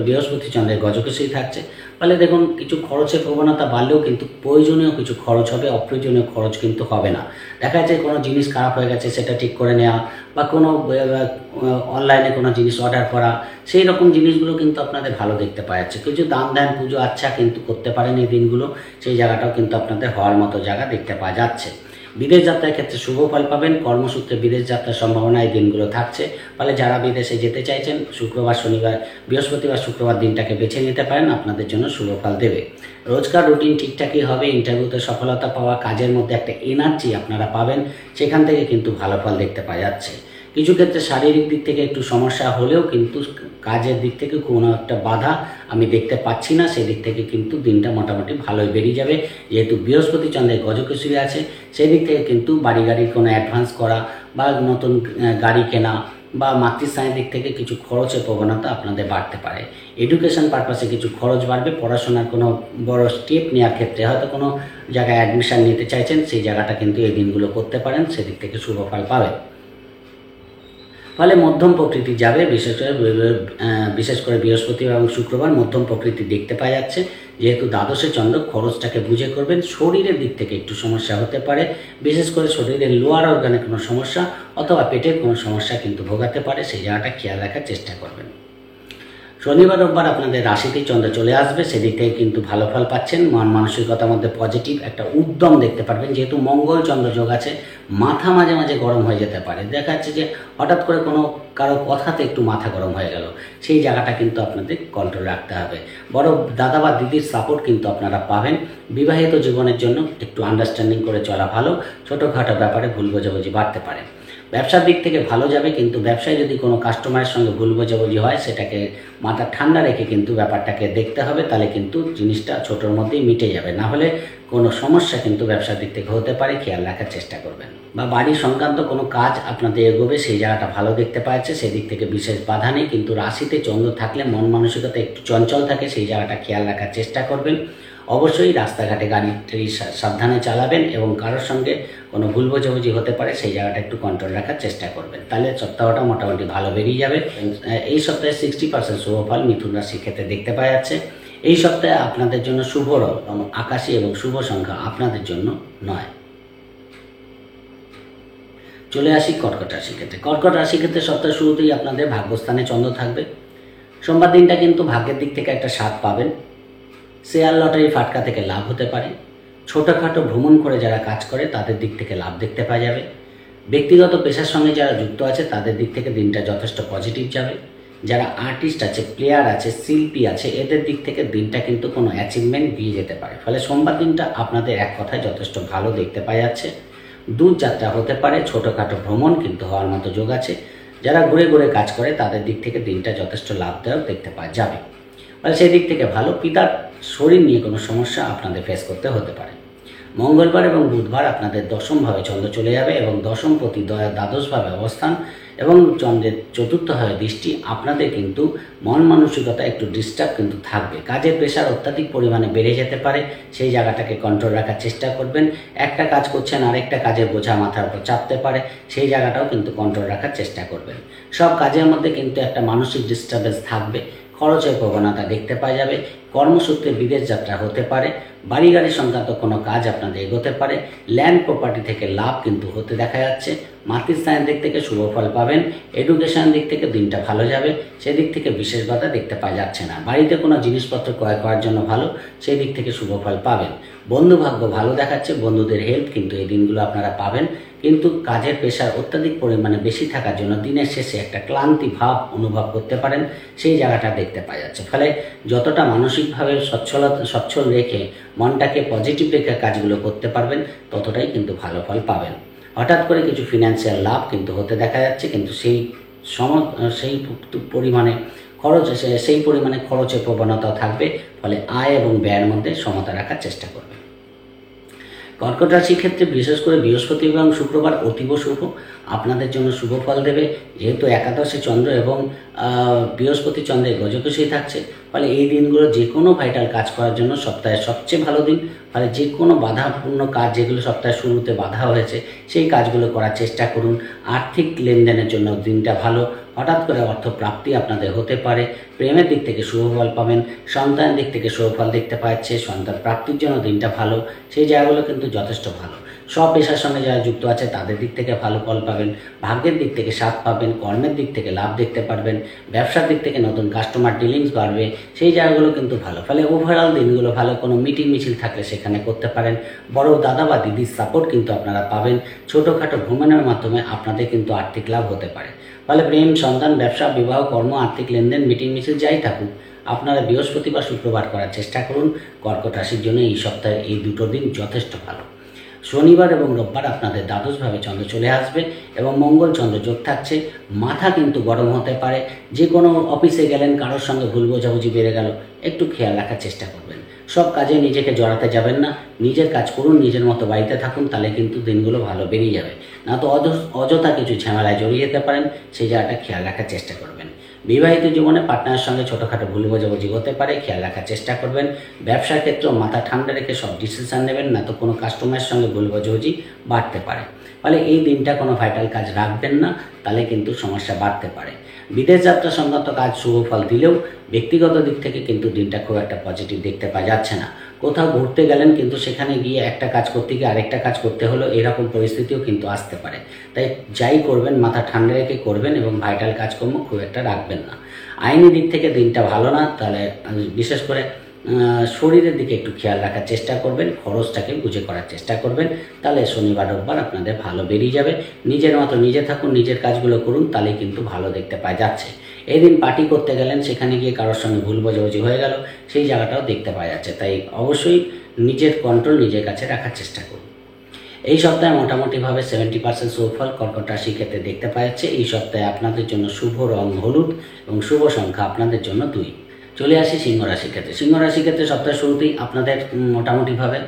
বৃহস্পতি চন্দ্রের গজকেশরী থাকছে, ফলে দেখুন কিছু খরচের প্রবণতা বাড়লেও কিন্তু প্রয়োজনীয় কিছু খরচ হবে, অপ্রয়োজনীয় খরচ কিন্তু হবে না। দেখা যাচ্ছে কোনো জিনিস খারাপ হয়ে গেছে সেটা ঠিক করে নেওয়া, বা কোনো অনলাইনে কোনো জিনিস অর্ডার করা, সেই রকম জিনিসগুলো কিন্তু আপনাদের ভালো দেখতে পাওয়া যাচ্ছে। কিছু দান ধ্যান পুজো আচ্ছা কিন্তু করতে পারেন এই দিনগুলো, সেই জায়গাটাও কিন্তু আপনাদের হওয়ার মতো জায়গা দেখতে পাওয়া যাচ্ছে। বিদেশ যাত্রার ক্ষেত্রে শুভ ফল পাবেন। কর্মসূত্রে বিদেশ যাত্রার সম্ভাবনা এই দিনগুলো থাকছে, ফলে যারা বিদেশে যেতে চাইছেন বৃহস্পতিবার শুক্রবার দিনটাকে বেছে নিতে পারেন, আপনাদের জন্য শুভ ফল দেবে। রোজকার রুটিন ঠিকঠাকই হবে। ইন্টারভিউতে সফলতা পাওয়া, কাজের মধ্যে একটা এনার্জি আপনারা পাবেন, সেখান থেকে কিন্তু ভালো ফল দেখতে পাওয়া যাচ্ছে। কিছু ক্ষেত্রে শারীরিক দিক থেকে একটু সমস্যা হলেও কিন্তু কাজের দিক থেকে কোনো একটা বাধা আমি দেখতে পাচ্ছি না, সেদিক থেকে কিন্তু দিনটা মোটামুটি ভালোই বেরিয়ে যাবে। যেহেতু বৃহস্পতি চন্দ্রের গজকেশরী আছে, সেই দিক থেকে কিন্তু বাড়ি গাড়ির কোনো অ্যাডভান্স করা বা নতুন গাড়ি কেনা বা মাতৃস্থানের দিক থেকে কিছু খরচের প্রবণতা আপনাদের বাড়তে পারে। এডুকেশন পারপাসে কিছু খরচ বাড়বে। পড়াশোনার কোনো বড় স্টেপ নেওয়ার ক্ষেত্রে হয়তো কোনো জায়গায় অ্যাডমিশন নিতে চাইছেন, সেই জায়গাটা কিন্তু এই দিনগুলো করতে পারেন, সেদিক থেকে শুভ ফল পাবেন। ফলে মধ্যম প্রকৃতি যাবে, বিশেষ করে বৃহস্পতিবার এবং শুক্রবার মধ্যম প্রকৃতি দেখতে পাওয়া যাচ্ছে। যেহেতু দ্বাদশে চন্দ্র, খরচটাকে বুঝে করবেন। শরীরের দিক থেকে একটু সমস্যা হতে পারে, বিশেষ করে শরীরের লোয়ার অর্গানে কোনো সমস্যা অথবা পেটের কোনো সমস্যা কিন্তু ভোগাতে পারে, সেই জায়গাটা খেয়াল রাখার চেষ্টা করবেন। শনিবার রোববার আপনাদের রাশিতেই চন্দ্র চলে আসবে, সেদিক থেকে কিন্তু ভালো ফল পাচ্ছেন। মন মানসিকতার মধ্যে পজিটিভ একটা উদ্যম দেখতে পারবেন। যেহেতু মঙ্গল চন্দ্র যোগ আছে, মাথা মাঝে মাঝে গরম হয়ে যেতে পারে। দেখা যাচ্ছে যে হঠাৎ করে কারো কথাতে একটু মাথা গরম হয়ে গেল, সেই জায়গাটা কিন্তু আপনাদের কন্ট্রোল রাখতে হবে। বড় দাদা বা দিদির সাপোর্ট কিন্তু আপনারা পাবেন। বিবাহিত জীবনের জন্য একটু আন্ডারস্ট্যান্ডিং করে চলা ভালো। ছোটোখাটো ব্যাপারে ভুল বোঝাবুঝি বাড়তে পারে। ব্যবসার দিক থেকে ভালো যাবে, কিন্তু ব্যবসায় যদি কোনো কাস্টমারের সঙ্গে ভুল বোঝাবুঝি হয় সেটাকে মাথা ঠান্ডা রেখে কিন্তু ব্যাপারটাকে দেখতে হবে, তাহলে কিন্তু জিনিসটা ছোটোর মধ্যেই মিটে যাবে। না হলে কোনো সমস্যা কিন্তু ব্যবসার দিক থেকে হতে পারে, খেয়াল রাখার চেষ্টা করবেন। বা বাড়ি সংক্রান্ত কোনো কাজ আপনাদের এগোবে, সেই জায়গাটা ভালো দেখতে পাওয়া যাচ্ছে, সেদিক থেকে বিশেষ বাধা নেই। কিন্তু রাশিতে চন্দ্র থাকলে মন মানসিকতা একটু চঞ্চল থাকে, সেই জায়গাটা খেয়াল রাখার চেষ্টা করবেন। অবশ্যই রাস্তাঘাটে গাড়ি সাবধানে চালাবেন এবং কারোর সঙ্গে কোনো ভুল বোঝাবুঝি হতে পারে, সেই জায়গাটা একটু কন্ট্রোল রাখার চেষ্টা করবেন। তাহলে সপ্তাহটা মোটামুটি ভালো বেরিয়ে যাবে। এই সপ্তাহে 60% শুভফল মিথুন রাশির ক্ষেত্রে দেখতে পাওয়া যাচ্ছে। এই সপ্তাহে আপনাদের জন্য শুভ রং আকাশী এবং শুভ সংখ্যা আপনাদের জন্য 9। চলে আসি কর্কট রাশির ক্ষেত্রে। কর্কট রাশির ক্ষেত্রে সপ্তাহের শুরুতেই আপনাদের ভাগ্যস্থানে চন্দ্র থাকবে। সোমবার দিনটা কিন্তু ভাগ্যের দিক থেকে একটা স্বাদ পাবেন। শেয়ার লটারি ফাটকা থেকে লাভ হতে পারে। ছোটোখাটো ভ্রমণ করে যারা কাজ করে তাদের দিক থেকে লাভ দেখতে পাওয়া যাবে। ব্যক্তিগত পেশার সঙ্গে যারা যুক্ত আছে তাদের দিক থেকে দিনটা যথেষ্ট পজিটিভ যাবে। যারা আর্টিস্ট আছে, প্লেয়ার আছে, শিল্পী আছে, এদের দিক থেকে দিনটা কিন্তু কোনো অ্যাচিভমেন্ট দিয়ে যেতে পারে। ফলে সোমবার দিনটা আপনাদের এক কথায় যথেষ্ট ভালো দেখতে পাওয়া যাচ্ছে। দূর যাত্রা হতে পারে, ছোটোখাটো ভ্রমণ কিন্তু হওয়ার মতো যোগ আছে। যারা ঘুরে ঘুরে কাজ করে তাদের দিক থেকে দিনটা যথেষ্ট লাভদায়ক দেখতে পাওয়া যাবে। ফলে সেই দিক থেকে ভালো। পিতার শরীর নিয়ে কোনো সমস্যা আপনাদের ফেস করতে হতে পারে। মঙ্গলবার এবং বুধবার আপনাদের দশমভাবে চন্দ্র চলে যাবে এবং দশমপতি দ্বাদশভাবে অবস্থান এবং চন্দ্রের চতুর্থভাবে দৃষ্টি আপনাদের কিন্তু মন মানসিকতা একটু ডিস্টার্ব কিন্তু থাকবে। কাজের প্রেশার অত্যাধিক পরিমাণে বেড়ে যেতে পারে, সেই জায়গাটাকে কন্ট্রোল রাখার চেষ্টা করবেন। একটা কাজ করছেন আরেকটা কাজের বোঝা মাথার উপর চাপতে পারে, সেই জায়গাটাও কিন্তু কন্ট্রোল রাখার চেষ্টা করবেন। সব কাজের মধ্যে কিন্তু একটা মানসিক ডিস্টার্বেন্স থাকবে। খরচের প্রবণতা দেখতে পাওয়া যাবে। কর্মসূত্রে বিদেশ যাত্রা হতে পারে। বাড়ি গাড়ি সংক্রান্ত কোনো কাজ আপনাদের এগোতে পারে। ল্যান্ড প্রপার্টি থেকে লাভ কিন্তু হতে দেখা যাচ্ছে। মাতৃস্থানের দিক থেকে শুভ ফল পাবেন। এডুকেশন দিক থেকে দিনটা ভালো যাবে, সেদিক থেকে বিশেষ বাধা দেখতে পাওয়া যাচ্ছে না। বাড়িতে কোনো জিনিসপত্র ক্রয় করার জন্য ভালো, সেই দিক থেকে শুভ ফল পাবেন। বন্ধু ভাগ্য ভালো দেখাচ্ছে, বন্ধুদের হেল্প কিন্তু এই দিনগুলো আপনারা পাবেন। কিন্তু কাজের প্রেশার অত্যাধিক পরিমাণে বেশি থাকার জন্য দিনের শেষে একটা ক্লান্তি ভাব অনুভব করতে পারেন, সেই জায়গাটা দেখতে পাওয়া যাচ্ছে। ফলে যতটা মানসিকভাবে সচ্ছল রেখে মনটাকে পজিটিভ রেখে কাজগুলো করতে পারবেন, ততটাই কিন্তু ভালো ফল পাবেন। হঠাৎ করে কিছু ফিনান্সিয়াল লাভ কিন্তু হতে দেখা যাচ্ছে, কিন্তু সেই পরিমাণে খরচের প্রবণতা থাকবে। ফলে আয় এবং ব্যয়ের মধ্যে সমতা রাখার চেষ্টা করবেন। কর্কট রাশির ক্ষেত্রে বিশেষ করে বৃহস্পতি এবং শুক্রবার অতীব শুভ, আপনাদের জন্য শুভ ফল দেবে। যেহেতু একাদশে চন্দ্র এবং বৃহস্পতি চন্দ্রের গজকেশেই থাকছে, ফলে এই দিনগুলো যে কোনো ভাইটাল কাজ করার জন্য সপ্তাহের সবচেয়ে ভালো দিন। ফলে যে কোনো বাধাপূর্ণ কাজ যেগুলো সপ্তাহের শুরুতে বাধা হয়েছে, সেই কাজগুলো করার চেষ্টা করুন। আর্থিক লেনদেনের জন্য দিনটা ভালো। হঠাৎ করে অর্থ প্রাপ্তি আপনাদের হতে পারে। প্রেমের দিক থেকে শুভ ফল পাবেন। সন্তানের দিক থেকে শুভ ফল দেখতে পাচ্ছে। সন্তান প্রাপ্তির জন্য দিনটা ভালো, সেই জায়গাগুলো কিন্তু যথেষ্ট ভালো। সব পেশার সঙ্গে যারা যুক্ত আছে তাদের দিক থেকে ভালো ফল পাবেন। ভাগ্যের দিক থেকে সাথ পাবেন। কর্মের দিক থেকে লাভ দেখতে পারবেন। ব্যবসার দিক থেকে নতুন কাস্টমার ডিলিংস বাড়বে, সেই জায়গাগুলো কিন্তু ভালো। ফলে ওভারঅল দিনগুলো ভালো। কোনো মিটিং মিছিল থাকলে সেখানে করতে পারেন। বড় দাদা বা দিদির সাপোর্ট কিন্তু আপনারা পাবেন। ছোটোখাটো ভ্রমণের মাধ্যমে আপনাদের কিন্তু আর্থিক লাভ হতে পারে। ফলে প্রেম, সন্তান, ব্যবসা, বিবাহ, কর্ম, আর্থিক লেনদেন, মিটিং মিছিল যাই থাকুক, আপনারা বৃহস্পতি বা শুক্রবার করার চেষ্টা করুন। কর্কট রাশির জন্য এই সপ্তাহে এই দুটো দিন যথেষ্ট ভালো। শনিবার এবং রোববার আপনাদের দ্বাদশভাবে চন্দ্র চলে আসবে এবং মঙ্গল চন্দ্র যোগ থাকছে। মাথা কিন্তু গরম হতে পারে। যে কোনো অফিসে গেলেন, কারোর সঙ্গে ভুল বোঝাবুঝি বেড়ে গেল, একটু খেয়াল রাখার চেষ্টা করবেন। সব কাজে নিজেকে জড়াতে যাবেন না। নিজের কাজ করুন, নিজের মতো বাড়িতে থাকুন, তাহলে কিন্তু দিনগুলো ভালো বেরিয়ে যাবে। না তো অযথা কিছু ঝামেলায় জড়িয়ে যেতে পারেন, সেই জায়গাটা খেয়াল রাখার চেষ্টা করবেন। বিবাহিত জীবনে পার্টনারের সঙ্গে ছোটোখাটো ভুল বোঝাবুঝি হতে পারে, খেয়াল রাখার চেষ্টা করবেন। ব্যবসার ক্ষেত্রেও মাথা ঠান্ডা রেখে সব ডিসিশন নেবেন, না তো কোনো কাস্টমারের সঙ্গে ভুল বোঝাবুঝি বাড়তে পারে। ফলে এই দিনটা কোনো ভাইটাল কাজ রাখবেন না, তাহলে কিন্তু সমস্যা বাড়তে পারে। বিদেশ যাত্রা সংক্রান্ত কাজ শুভ ফল দিলেও ব্যক্তিগত দিক থেকে কিন্তু দিনটা খুব একটা পজিটিভ দেখতে পাওয়া যাচ্ছে না। কোথাও ঘুরতে গেলেন, কিন্তু সেখানে গিয়ে একটা কাজ করতে গিয়ে আরেকটা কাজ করতে হলো, এরকম পরিস্থিতিও কিন্তু আসতে পারে। তাই যাই করবেন মাথা ঠান্ডা রেখে করবেন এবং ভাইটাল কাজকর্ম খুব একটা রাখবেন না। আইনি দিক থেকে দিনটা ভালো না, তাহলে বিশেষ করে শরীরের দিকে একটু খেয়াল রাখার চেষ্টা করবেন। খরচটাকে বুঝে করার চেষ্টা করবেন, তাহলে শনিবার রোববার আপনাদের ভালো বেরিয়ে যাবে। নিজের মতো নিজে থাকুন, নিজের কাজগুলো করুন, তাহলে কিন্তু ভালো দেখতে পাওয়া যাচ্ছে। এই দিন পার্টি করতে গেলেন, সেখানে গিয়ে কারোর সঙ্গে ভুল বোঝাবুঝি হয়ে গেল, সেই জায়গাটাও দেখতে পাওয়া যাচ্ছে। তাই অবশ্যই নিজের কন্ট্রোল নিজের কাছে রাখার চেষ্টা করুন। এই সপ্তাহে মোটামুটিভাবে 70% সুফল কর্কট রাশির ক্ষেত্রে দেখতে পাওয়া যাচ্ছে। এই সপ্তাহে আপনাদের জন্য শুভ রং হলুদ এবং শুভ সংখ্যা আপনাদের জন্য 2। চলে আসি সিংহ রাশির ক্ষেত্রে। সিংহ রাশির ক্ষেত্রে সপ্তাহের শুরুতেই আপনাদের মোটামুটিভাবে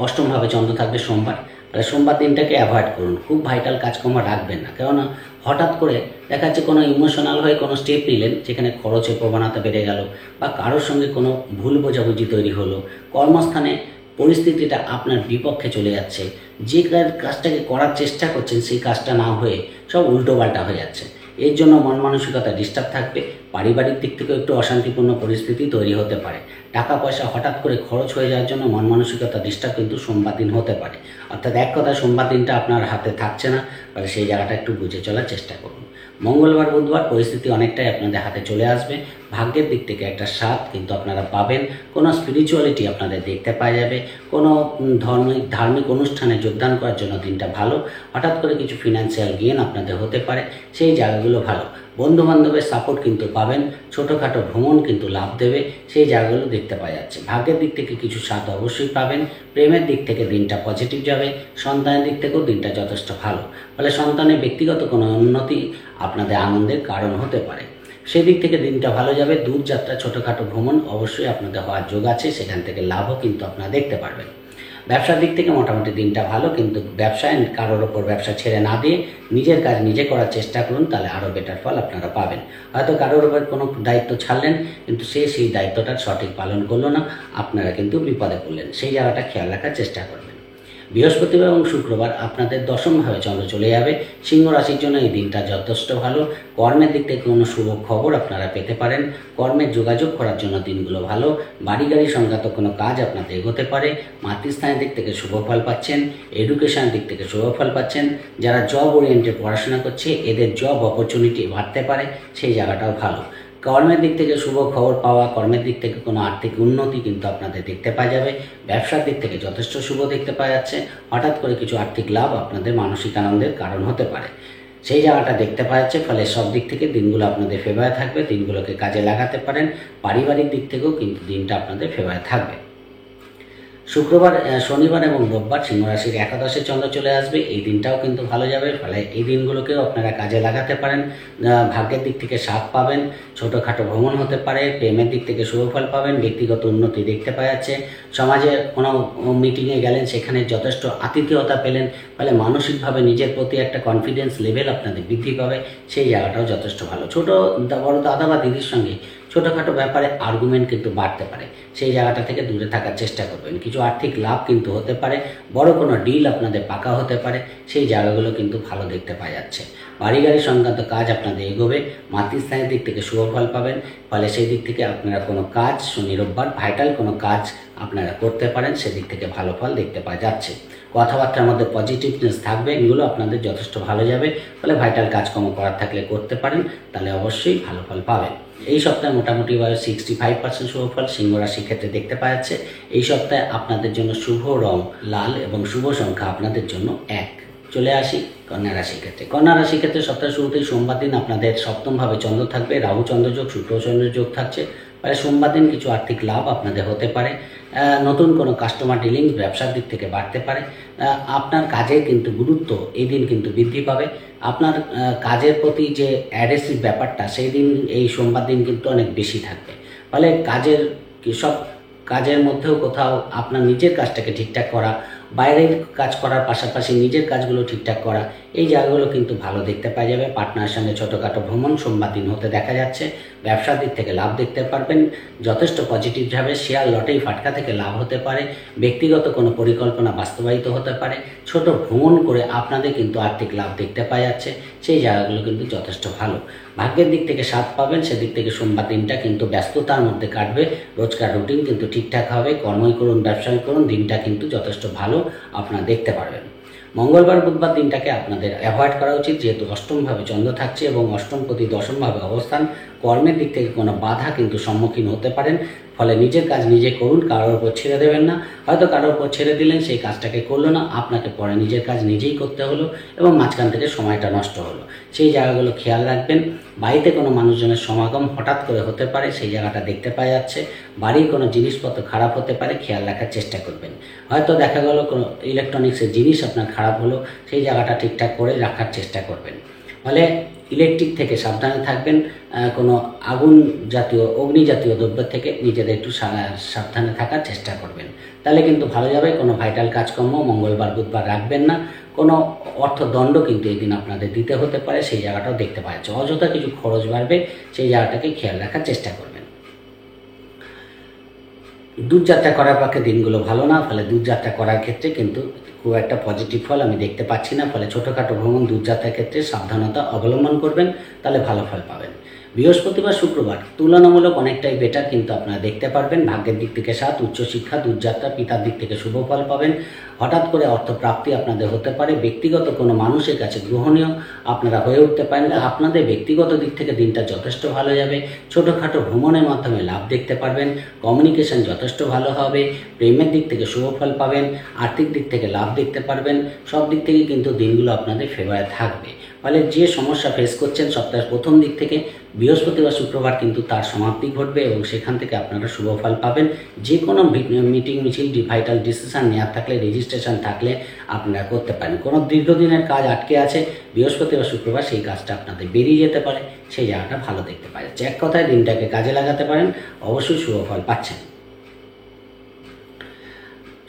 অষ্টমভাবে চন্দ্র থাকবে সোমবার। তাহলে সোমবার দিনটাকে অ্যাভয়েড করুন, খুব ভাইটাল কাজকর্ম রাখবেন না। কেননা হঠাৎ করে দেখা যাচ্ছে কোনো ইমোশনাল হয়ে কোনো স্টেপ নিলেন, যেখানে খরচের প্রবণতা বেড়ে গেল, বা কারোর সঙ্গে কোনো ভুল বোঝাবুঝি তৈরি হলো, কর্মস্থানে পরিস্থিতিটা আপনার বিপক্ষে চলে যাচ্ছে, যে কাজটাকে করার চেষ্টা করছেন সেই কাজটা না হয়ে সব উল্টোপাল্টা হয়ে যাচ্ছে। এর জন্য মন মানসিকতা ডিস্টার্ব থাকবে। পারিবারিক দিক থেকেও একটু অশান্তিপূর্ণ পরিস্থিতি তৈরি হতে পারে। টাকা পয়সা হঠাৎ করে খরচ হয়ে যাওয়ার জন্য মন মানসিকতা ডিস্টার্ব কিন্তু সোমবার দিন হতে পারে। অর্থাৎ এক কথায় সোমবার দিনটা আপনার হাতে থাকছে না, ফলে সেই জায়গাটা একটু বুঝে চলার চেষ্টা করুন। মঙ্গলবার বুধবার পরিস্থিতি অনেকটাই আপনাদের হাতে চলে আসবে। ভাগ্যের দিক থেকে একটা স্বাদ কিন্তু আপনারা পাবেন। কোনো স্পিরিচুয়ালিটি আপনাদের দেখতে পাওয়া যাবে। কোনো ধার্মিক অনুষ্ঠানে যোগদান করার জন্য দিনটা ভালো। হঠাৎ করে কিছু ফিনান্সিয়াল গেইন আপনাদের হতে পারে, সেই জায়গাগুলো ভালো। বন্ধুবান্ধবের সাপোর্ট কিন্তু পাবেন। ছোটোখাটো ভ্রমণ কিন্তু লাভ দেবে, সেই জায়গাগুলো দেখতে পাওয়া যাচ্ছে। ভাগ্যের দিক থেকে কিছু স্বাদ অবশ্যই পাবেন। প্রেমের দিক থেকে দিনটা পজিটিভ যাবে। সন্তানের দিক থেকেও দিনটা যথেষ্ট ভালো। ফলে সন্তানের ব্যক্তিগত কোনো উন্নতি আপনাদের আনন্দের কারণ হতে পারে, সেদিক থেকে দিনটা ভালো যাবে। দূরযাত্রা ছোটোখাটো ভ্রমণ অবশ্যই আপনাদের হওয়ার যোগ আছে, সেখান থেকে লাভও কিন্তু আপনারা দেখতে পারবেন। ব্যবসার দিক থেকে মোটামুটি দিনটা ভালো, কিন্তু ব্যবসায় কারোর ওপর ব্যবসা ছেড়ে না দিয়ে নিজের কাজ নিজে করার চেষ্টা করুন, তাহলে আরও বেটার ফল আপনারা পাবেন। হয়তো কারোর ওপর কোনো দায়িত্ব ছাড়লেন, কিন্তু সেই দায়িত্বটা সঠিক পালন করলো না, আপনারা কিন্তু বিপদে পড়লেন, সেই জায়গাটা খেয়াল রাখার চেষ্টা করবেন। বৃহস্পতিবার এবং শুক্রবার আপনাদের দশমভাবে চন্দ্র চলে যাবে। সিংহ রাশির জন্য এই দিনটা যথেষ্ট ভালো। কর্মের দিক থেকে কোনো শুভ খবর আপনারা পেতে পারেন। কর্মের যোগাযোগ করার জন্য দিনগুলো ভালো। বাড়ি গাড়ি সংক্রান্ত কোনো কাজ আপনাদের এগোতে পারে। মাতৃস্থানের দিক থেকে শুভ ফল পাচ্ছেন। এডুকেশন দিক থেকে শুভ ফল পাচ্ছেন। যারা জব ওরিয়েন্টেড পড়াশোনা করছে, এদের জব অপরচুনিটি বাড়তে পারে, সেই জায়গাটাও ভালো। কর্মের দিক থেকে শুভ খবর পাওয়া, কর্মের দিক থেকে কোনো আর্থিক উন্নতি কিন্তু আপনাদের দেখতে পাওয়া যাবে। ব্যবসার দিক থেকে যথেষ্ট শুভ দেখতে পাওয়া যাচ্ছে। হঠাৎ করে কিছু আর্থিক লাভ আপনাদের মানসিক আনন্দের কারণ হতে পারে, সেই জায়গাটা দেখতে পাওয়া যাচ্ছে। ফলে সব দিক থেকে দিনগুলো আপনাদের ফেভারে থাকবে, দিনগুলোকে কাজে লাগাতে পারেন। পারিবারিক দিক থেকেও কিন্তু দিনটা আপনাদের ফেভারে থাকবে। শুক্রবার, শনিবার এবং রোববার সিংহ রাশির একাদশে চন্দ্র চলে আসবে, এই দিনটাও কিন্তু ভালো যাবে। ফলে এই দিনগুলোকেও আপনারা কাজে লাগাতে পারেন। ভাগ্যের দিক থেকে স্বাদ পাবেন। ছোটোখাটো ভ্রমণ হতে পারে। প্রেমের দিক থেকে শুভ ফল পাবেন। ব্যক্তিগত উন্নতি দেখতে পাওয়া যাচ্ছে। সমাজে কোনো মিটিংয়ে গেলেন, সেখানে যথেষ্ট আতিথেয়তা পেলেন, ফলে মানসিকভাবে নিজের প্রতি একটা কনফিডেন্স লেভেল আপনাদের বৃদ্ধি পাবে, সেই জায়গাটাও যথেষ্ট ভালো। বড় দাদা বা দিদির সঙ্গে ছোটোখাটো ব্যাপারে আর্গুমেন্ট কিন্তু বাড়তে পারে, সেই জায়গাটা থেকে দূরে থাকার চেষ্টা করবেন। কিছু আর্থিক লাভ কিন্তু হতে পারে। বড় কোনো ডিল আপনাদের পাকা হতে পারে, সেই জায়গাগুলো কিন্তু ভালো দেখতে পাওয়া যাচ্ছে। বাড়ি গাড়ি সংক্রান্ত কাজ আপনাদের এগোবে। মাতৃস্থানের দিক থেকে শুভ ফল পাবেন। ফলে সেই দিক থেকে আপনারা কোনো কাজ, শনি রোববার ভাইটাল কোনো কাজ আপনারা করতে পারেন, সেদিক থেকে ভালো ফল দেখতে পাওয়া যাচ্ছে। কথাবার্তার মধ্যে পজিটিভনেস থাকবে, এগুলো আপনাদের যথেষ্ট ভালো যাবে। ফলে ভাইটাল কাজকর্ম করার থাকলে করতে পারেন, তাহলে অবশ্যই ভালো ফল পাবেন। এই সপ্তাহে মোটামুটিভাবে 65% শুভ ফল সিংহ রাশির ক্ষেত্রে দেখতে পাওয়া যাচ্ছে। এই সপ্তাহে আপনাদের জন্য শুভ রং লাল এবং শুভ সংখ্যা আপনাদের জন্য 1। চলে আসি কন্যা রাশির ক্ষেত্রে। কন্যা রাশির ক্ষেত্রে সপ্তাহের শুরুতেই সোমবার দিন আপনাদের সপ্তমভাবে চন্দ্র থাকবে। রাহু চন্দ্র যোগ, শুক্র চন্দ্র যোগ থাকছে। ফলে সোমবার দিন কিছু আর্থিক লাভ আপনাদের হতে পারে। নতুন কোনো কাস্টমার ডিলিংস ব্যবসার দিক থেকে বাড়তে পারে। আপনার কাজের কিন্তু গুরুত্ব এই দিন কিন্তু বৃদ্ধি পাবে। আপনার কাজের প্রতি যে অ্যাগ্রেসিভ ব্যাপারটা, সেই দিন এই সোমবার দিন কিন্তু অনেক বেশি থাকবে। ফলে সব কাজের মধ্যেও কোথাও আপনার নিজের কাজটাকে ঠিকঠাক করা, বাইরের কাজ করার পাশাপাশি নিজের কাজগুলো ঠিকঠাক করা, এই জায়গাগুলো কিন্তু ভালো দেখতে পাওয়া যাবে। পার্টনারের সঙ্গে ছোটোখাটো ভ্রমণ সোমবার দিন হতে দেখা যাচ্ছে। ব্যবসার দিক থেকে লাভ দেখতে পারবেন, যথেষ্ট পজিটিভ যাবে। শেয়ার লটারি ফাটকা থেকে লাভ হতে পারে। ব্যক্তিগত কোনো পরিকল্পনা বাস্তবায়িত হতে পারে। ছোট ভ্রমণ করে আপনাদের কিন্তু আর্থিক লাভ দেখতে পাওয়া যাচ্ছে, সেই জায়গাগুলো কিন্তু যথেষ্ট ভালো। ভাগ্যের দিক থেকে স্বাদ পাবেন, সেদিক থেকে সোমবার দিনটা কিন্তু ব্যস্ততার মধ্যে কাটবে। রোজকার রুটিন কিন্তু ঠিকঠাক হবে। কর্মই করুন, ব্যবসায় করুন, দিনটা কিন্তু যথেষ্ট ভালো আপনারা দেখতে পারবেন। মঙ্গলবার বুধবার দিনটাকে আপনাদের অ্যাভয়েড করা উচিত, যেহেতু অষ্টমভাবে চন্দ্র থাকছে এবং অষ্টমপতি দশমভাবে অবস্থান। কর্মের দিক থেকে কোনো বাধা কিন্তু সম্মুখীন হতে পারেন। ফলে নিজের কাজ নিজে করুন, কারোর ওপর ছেড়ে দেবেন না। হয়তো কারোর ওপর ছেড়ে দিলেন, সেই কাজটাকে করলো না, আপনাকে পরে নিজের কাজ নিজেই করতে হলো এবং মাঝখান থেকে সময়টা নষ্ট হলো, সেই জায়গাগুলো খেয়াল রাখবেন। বাড়িতে কোনো মানুষজনের সমাগম হঠাৎ করে হতে পারে, সেই জায়গাটা দেখতে পাওয়া যাচ্ছে। বাড়ির কোনো জিনিসপত্র খারাপ হতে পারে, খেয়াল রাখার চেষ্টা করবেন। হয়তো দেখা গেল কোনো ইলেকট্রনিক্সের জিনিস আপনার খারাপ হলো, সেই জায়গাটা ঠিকঠাক করে রাখার চেষ্টা করবেন। ফলে ইলেকট্রিক থেকে সাবধানে থাকবেন, কোনো আগুন জাতীয় অগ্নি জাতীয় দ্রব্য থেকে নিজেদের একটু সাবধানে থাকার চেষ্টা করবেন, তাহলে কিন্তু ভালো যাবে। কোনো ভাইটাল কাজকর্ম মঙ্গলবার বুধবার রাখবেন না। কোনো অর্থদণ্ড কিন্তু এই দিন আপনাদের দিতে হতে পারে, সেই জায়গাটাও দেখতে পাওয়া যাচ্ছে। অযথা কিছু খরচ বাড়বে, সেই জায়গাটাকে খেয়াল রাখার চেষ্টা করবেন। দূরযাত্রা করার পক্ষে দিনগুলো ভালো না, ফলে দূরযাত্রা করার ক্ষেত্রে কিন্তু খুব একটা পজিটিভ ফল আমি দেখতে পাচ্ছি না। ফলে ছোটোখাটো ভ্রমণ দূরযাত্রার ক্ষেত্রে সাবধানতা অবলম্বন করবেন, তাহলে ভালো ফল পাবেন। বৃহস্পতিবার শুক্রবার তুলনামূলক অনেকটাই বেটার কিন্তু আপনারা দেখতে পারবেন। ভাগ্যের দিক থেকে 7, উচ্চশিক্ষা, দূরযাত্রা, পিতার দিক থেকে শুভ ফল পাবেন। হঠাৎ করে অর্থপ্রাপ্তি আপনাদের হতে পারে। ব্যক্তিগত কোনো মানুষের কাছে গ্রহণীয় আপনারা হয়ে উঠতে পারেন। আপনাদের ব্যক্তিগত দিক থেকে দিনটা যথেষ্ট ভালো যাবে। ছোটোখাটো ভ্রমণের মাধ্যমে লাভ দেখতে পারবেন। কমিউনিকেশন যথেষ্ট ভালো হবে। প্রেমের দিক থেকে শুভ ফল পাবেন। আর্থিক দিক থেকে লাভ দেখতে পারবেন। সব দিক থেকে কিন্তু দিনগুলো আপনাদের ফেভারে থাকবে। ফলে যে সমস্যা ফেস করছেন সপ্তাহের প্রথম দিক থেকে বৃহস্পতিবার শুক্রবার কিন্তু তার সমাপ্তি ঘটবে এবং সেখান থেকে আপনারা শুভ ফল পাবেন। যে কোনো মিটিং মিছিল ভাইটাল ডিসিশন নেওয়ার থাকলে, রেজিস্ট্রেশন থাকলে আপনারা করতে পারেন। কোনো দীর্ঘদিনের কাজ আটকে আছে বৃহস্পতিবার শুক্রবার সেই কাজটা আপনাদের বেরিয়ে যেতে পারে, সেই জায়গাটা ভালো দেখতে পাওয়া যাচ্ছে। এক কথায় দিনটাকে কাজে লাগাতে পারেন, অবশ্যই শুভ ফল পাচ্ছেন।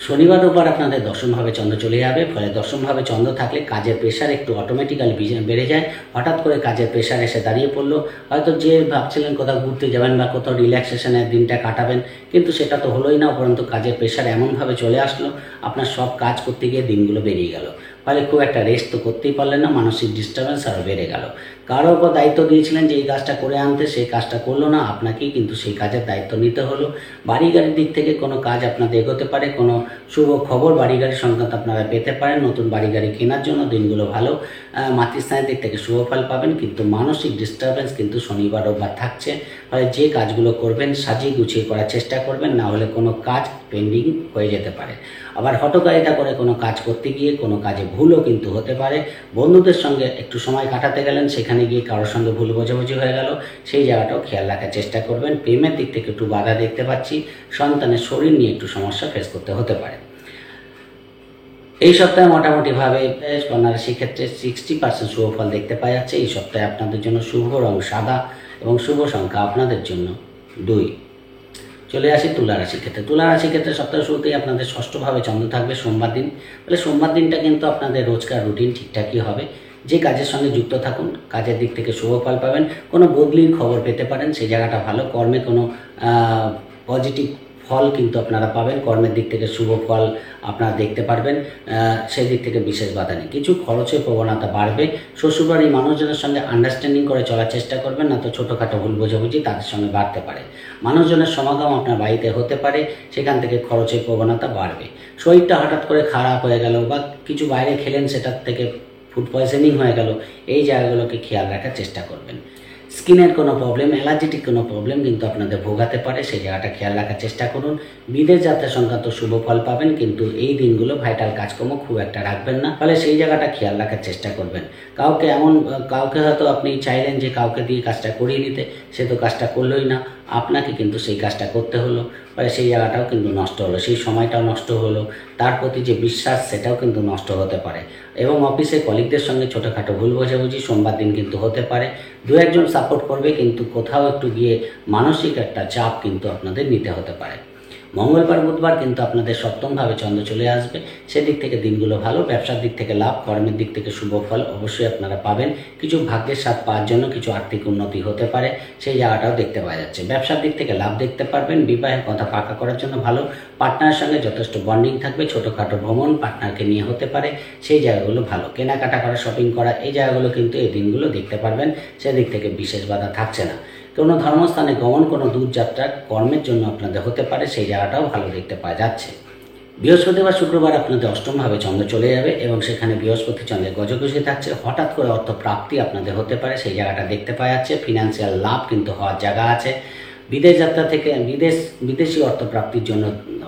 শনিবার রোববার আপনাদের দশমভাবে চন্দ্র চলে যাবে। ফলে দশমভাবে চন্দ্র থাকলে কাজের প্রেশার একটু অটোমেটিক্যালি বেড়ে যায়। হঠাৎ করে কাজের প্রেশার এসে দাঁড়িয়ে পড়লো। হয়তো যে ভাবছিলেন কোথাও ঘুরতে যাবেন বা কোথাও রিল্যাক্সেশনের দিনটা কাটাবেন, কিন্তু সেটা তো হলোই না, উপরন্তু কাজের প্রেশার এমনভাবে চলে আসলো আপনার সব কাজ করতে গিয়ে দিনগুলো বেরিয়ে গেল। ফলে খুব একটা রেস্ট তো করতেই পারলেন না, মানসিক ডিস্টারবেন্স আরও বেড়ে গেল। কারোর ওপর দায়িত্ব দিয়েছিলেন যে এই কাজটা করে আনতে, সেই কাজটা করলো না, আপনাকেই কিন্তু সেই কাজের দায়িত্ব নিতে হলো। বাড়ি গাড়ির দিক থেকে কোনো কাজ আপনাদের এগোতে পারে, কোনো শুভ খবর বাড়ি গাড়ির সংক্রান্ত আপনারা পেতে পারেন। নতুন বাড়ি গাড়ি কেনার জন্য দিনগুলো ভালো। মাতৃস্থানের দিক থেকে শুভ ফল পাবেন, কিন্তু মানসিক ডিস্টারবেন্স কিন্তু শনিবার রোববার থাকছে। ফলে যে কাজগুলো করবেন সাজিয়ে গুছিয়ে করার চেষ্টা করবেন, না হলে কোনো কাজ পেন্ডিং হয়ে যেতে পারে। আবার হঠকারিতা করে কোনো কাজ করতে গিয়ে কোনো কাজে ভুলও কিন্তু হতে পারে। বন্ধুদের সঙ্গে একটু সময় কাটাতে গেলেন, সেখানে গিয়ে কারোর সঙ্গে ভুল বোঝাবুঝি হয়ে গেল, সেই জায়গাটাও খেয়াল রাখার চেষ্টা করবেন। প্রেমের দিক থেকে একটু বাধা দেখতে পাচ্ছি। সন্তানের শরীর নিয়ে একটু সমস্যা ফেস করতে হতে পারে। এই সপ্তাহে মোটামুটিভাবে কন্যা রাশির ক্ষেত্রে 60% শুভ ফল দেখতে পাওয়া যাচ্ছে। এই সপ্তাহে আপনাদের জন্য শুভ রং সাদা এবং শুভ সংখ্যা আপনাদের জন্য 2। চলে আসি তুলা রাশির ক্ষেত্রে। তুলা রাশির ক্ষেত্রে সপ্তাহের শুরুতেই আপনাদের ষষ্ঠভাবে চন্দ্র থাকবে সোমবার দিন। ফলে সোমবার দিনটা কিন্তু আপনাদের রোজকার রুটিন ঠিকঠাকই হবে। যে কাজের সঙ্গে যুক্ত থাকুন কাজের দিক থেকে শুভ ফল পাবেন। কোনো বদলির খবর পেতে পারেন, সেই জায়গাটা ভালো। কর্মে কোনো পজিটিভ ফল কিন্তু আপনারা পাবেন। কর্মের দিক থেকে শুভ ফল আপনারা দেখতে পারবেন, সেই দিক থেকে বিশেষ বাধা নেই। কিছু খরচের প্রবণতা বাড়বে। শ্বশুরবাড়ির মানুষজনের সঙ্গে আন্ডারস্ট্যান্ডিং করে চলার চেষ্টা করবেন, না তো ছোটোখাটো ভুল বোঝাবুঝি তাদের সঙ্গে বাড়তে পারে। মানুষজনের সমাগম আপনার বাড়িতে হতে পারে, সেখান থেকে খরচের প্রবণতা বাড়বে। শরীরটা হঠাৎ করে খারাপ হয়ে গেল বা কিছু বাইরে খেলেন সেটার থেকে ফুড পয়জনিং হয়ে গেল, এই জায়গাগুলোকে খেয়াল রাখার চেষ্টা করবেন। স্কিনের কোনো প্রবলেম, অ্যালার্জেটিক কোনো প্রবলেম কিন্তু আপনাদের ভোগাতে পারে, সেই জায়গাটা খেয়াল রাখার চেষ্টা করুন। বিদেশ যাত্রা সংক্রান্ত শুভ ফল পাবেন, কিন্তু এই দিনগুলো ভাইটাল কাজকর্ম খুব একটা রাখবেন না। ফলে সেই জায়গাটা খেয়াল রাখার চেষ্টা করবেন। কাউকে হয়তো আপনি চাইলেন যে কাউকে দিয়ে কাজটা করিয়ে নিতে, সে তো কাজটা করলোই না, আপনাকে কিন্তু সেই কাজটা করতে হলো। ফলে সেই জায়গাটাও কিন্তু নষ্ট হলো, সেই সময়টাও নষ্ট হলো, তার প্রতি যে বিশ্বাস সেটাও কিন্তু নষ্ট হতে পারে। এবং অফিসে কলিগদের সঙ্গে ছোটোখাটো ভুল বোঝাবুঝি সোমবার দিন কিন্তু হতে পারে। দু একজন সাপোর্ট করবে, কিন্তু কোথাও একটু গিয়ে মানসিক একটা চাপ কিন্তু আপনাদের নিতে হতে পারে। মঙ্গলবার বুধবার কিন্তু আপনাদের সপ্তমভাবে চন্দ্র চলে আসবে, সেদিক থেকে দিনগুলো ভালো। ব্যবসার দিক থেকে লাভ, কর্মের দিক থেকে শুভ ফল অবশ্যই আপনারা পাবেন। কিছু ভাগ্যের স্বাদ পাওয়ার জন্য কিছু আর্থিক উন্নতি হতে পারে, সেই জায়গাটাও দেখতে পাওয়া যাচ্ছে। ব্যবসার দিক থেকে লাভ দেখতে পারবেন। বিবাহের কথা পাকা করার জন্য ভালো। পার্টনারের সঙ্গে যথেষ্ট বন্ডিং থাকবে। ছোটোখাটো ভ্রমণ পার্টনারকে নিয়ে হতে পারে, সেই জায়গাগুলো ভালো। কেনাকাটা করা, শপিং করা, এই জায়গাগুলো কিন্তু এই দিনগুলো দেখতে পারবেন, সেদিক থেকে বিশেষ বাধা থাকছে না। কোনো ধর্মস্থানে গমন, কোনো দূরযাত্রা কর্মের জন্য আপনাদের হতে পারে, সেই জায়গাটাও ভালো দেখতে পাওয়া যাচ্ছে। বৃহস্পতিবার শুক্রবার আপনাদের অষ্টমভাবে চন্দ্র চলে যাবে এবং সেখানে বৃহস্পতি চন্দ্রের গজকুশি থাকছে। হঠাৎ করে অর্থ প্রাপ্তি আপনাদের হতে পারে, সেই জায়গাটা দেখতে পাওয়া যাচ্ছে। ফিনান্সিয়াল লাভ কিন্তু হওয়ার জায়গা আছে। বিদেশ যাত্রা থেকে বিদেশি অর্থ প্রাপ্তির জন্য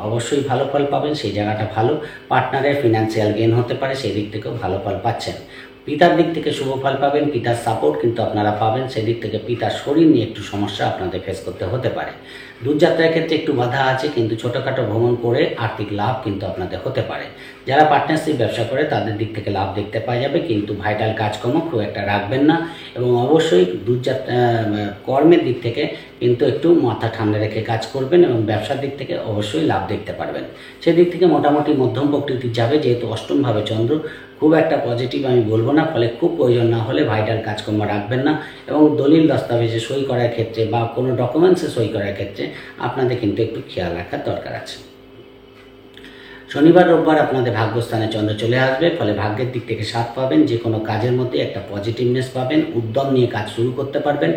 অবশ্যই ভালো ফল পাবেন, সেই জায়গাটা ভালো। পার্টনারের ফিনান্সিয়াল গেন হতে পারে, সেই দিক থেকেও ভালো ফল পাচ্ছেন। পিতার দিক থেকে শুভ ফল পাবেন, পিতার সাপোর্ট কিন্তু আপনারা পাবেন। সেদিক থেকে পিতার শরীর নিয়ে একটু সমস্যা আপনাদের ফেস করতে হতে পারে। দূরযাত্রার ক্ষেত্রে একটু বাধা আছে, কিন্তু ছোটোখাটো ভ্রমণ করে আর্থিক লাভ কিন্তু আপনাদের হতে পারে। যারা পার্টনারশিপ ব্যবসা করে তাদের দিক থেকে লাভ দেখতে পাওয়া যাবে, কিন্তু ভাইটাল কাজকর্ম খুব একটা রাখবেন না। এবং অবশ্যই দূরযাত্রা কর্মের দিক থেকে কিন্তু একটু মাথা ঠান্ডা রেখে কাজ করবেন, এবং ব্যবসার দিক থেকে অবশ্যই লাভ দেখতে পারবেন। সেদিক থেকে মোটামুটি মধ্যম প্রকৃতির যাবে, যেহেতু অষ্টমভাবে চন্দ্র, খুব একটা পজিটিভ আমি বলবো না। ফলে খুব প্রয়োজন না হলে ভাইটাল কাজকর্ম রাখবেন না। এবং দলিল দস্তাবেজে সই করার ক্ষেত্রে বা কোনো ডকুমেন্টসে সই করার ক্ষেত্রে আপনাদের কিন্তু একটু খেয়াল রাখার দরকার আছে। শনিবার রোববার আপনাদের ভাগ্যস্থানে চন্দ্র চলে আসবে, ফলে ভাগ্যের দিক থেকে সাথ পাবেন। যে কোনো কাজের মধ্যে একটা পজিটিভনেস পাবেন, উদ্যম নিয়ে কাজ শুরু করতে পারবেন।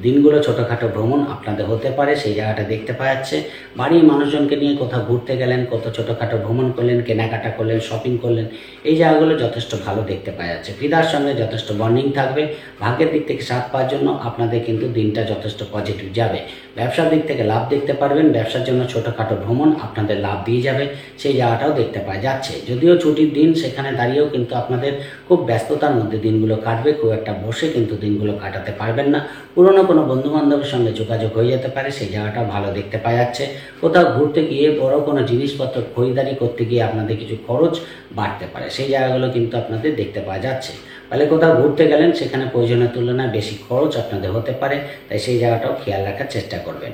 দিনগুলো ছোটোখাটো ভ্রমণ আপনাদের হতে পারে, সেই জায়গাটা দেখতে পাওয়া যাচ্ছে। বাড়ির মানুষজনকে নিয়ে কোথাও ঘুরতে গেলেন, কোথাও ছোটোখাটো ভ্রমণ করলেন, কেনাকাটা করলেন, শপিং করলেন, এই জায়গাগুলো যথেষ্ট ভালো দেখতে পাওয়া যাচ্ছে। পিতার সঙ্গে যথেষ্ট বন্ডিং থাকবে। ভাগ্যের দিক থেকে সাথ পাওয়ার জন্য আপনাদের কিন্তু দিনটা যথেষ্ট পজিটিভ যাবে। ব্যবসার দিক থেকে লাভ দেখতে পারবেন। ব্যবসার জন্য ছোটোখাটো ভ্রমণ আপনাদের লাভ দিয়ে যাবে, সেই জায়গাটাও দেখতে পাওয়া যাচ্ছে। যদিও ছুটির দিন, সেখানে দাঁড়িয়েও কিন্তু আপনাদের খুব ব্যস্ততার মধ্যে দিনগুলো কাটবে। খুব একটা বসে কিন্তু দিনগুলো কাটাতে পারবেন না। পুরনো কোনো বন্ধুবান্ধবের সঙ্গে যোগাযোগ হয়ে যেতে পারে, সেই জায়গাটাও ভালো দেখতে পাওয়া যাচ্ছে। কোথাও ঘুরতে গিয়ে বড় কোনো জিনিসপত্র খরিদারি করতে গিয়ে আপনাদের কিছু খরচ বাড়তে পারে, সেই জায়গাগুলো কিন্তু আপনাদের দেখতে পাওয়া যাচ্ছে। ফলে কোথাও ঘুরতে গেলেন, সেখানে প্রয়োজনের তুলনায় বেশি খরচ আপনাদের হতে পারে, তাই সেই জায়গাটাও খেয়াল রাখার চেষ্টা করবেন।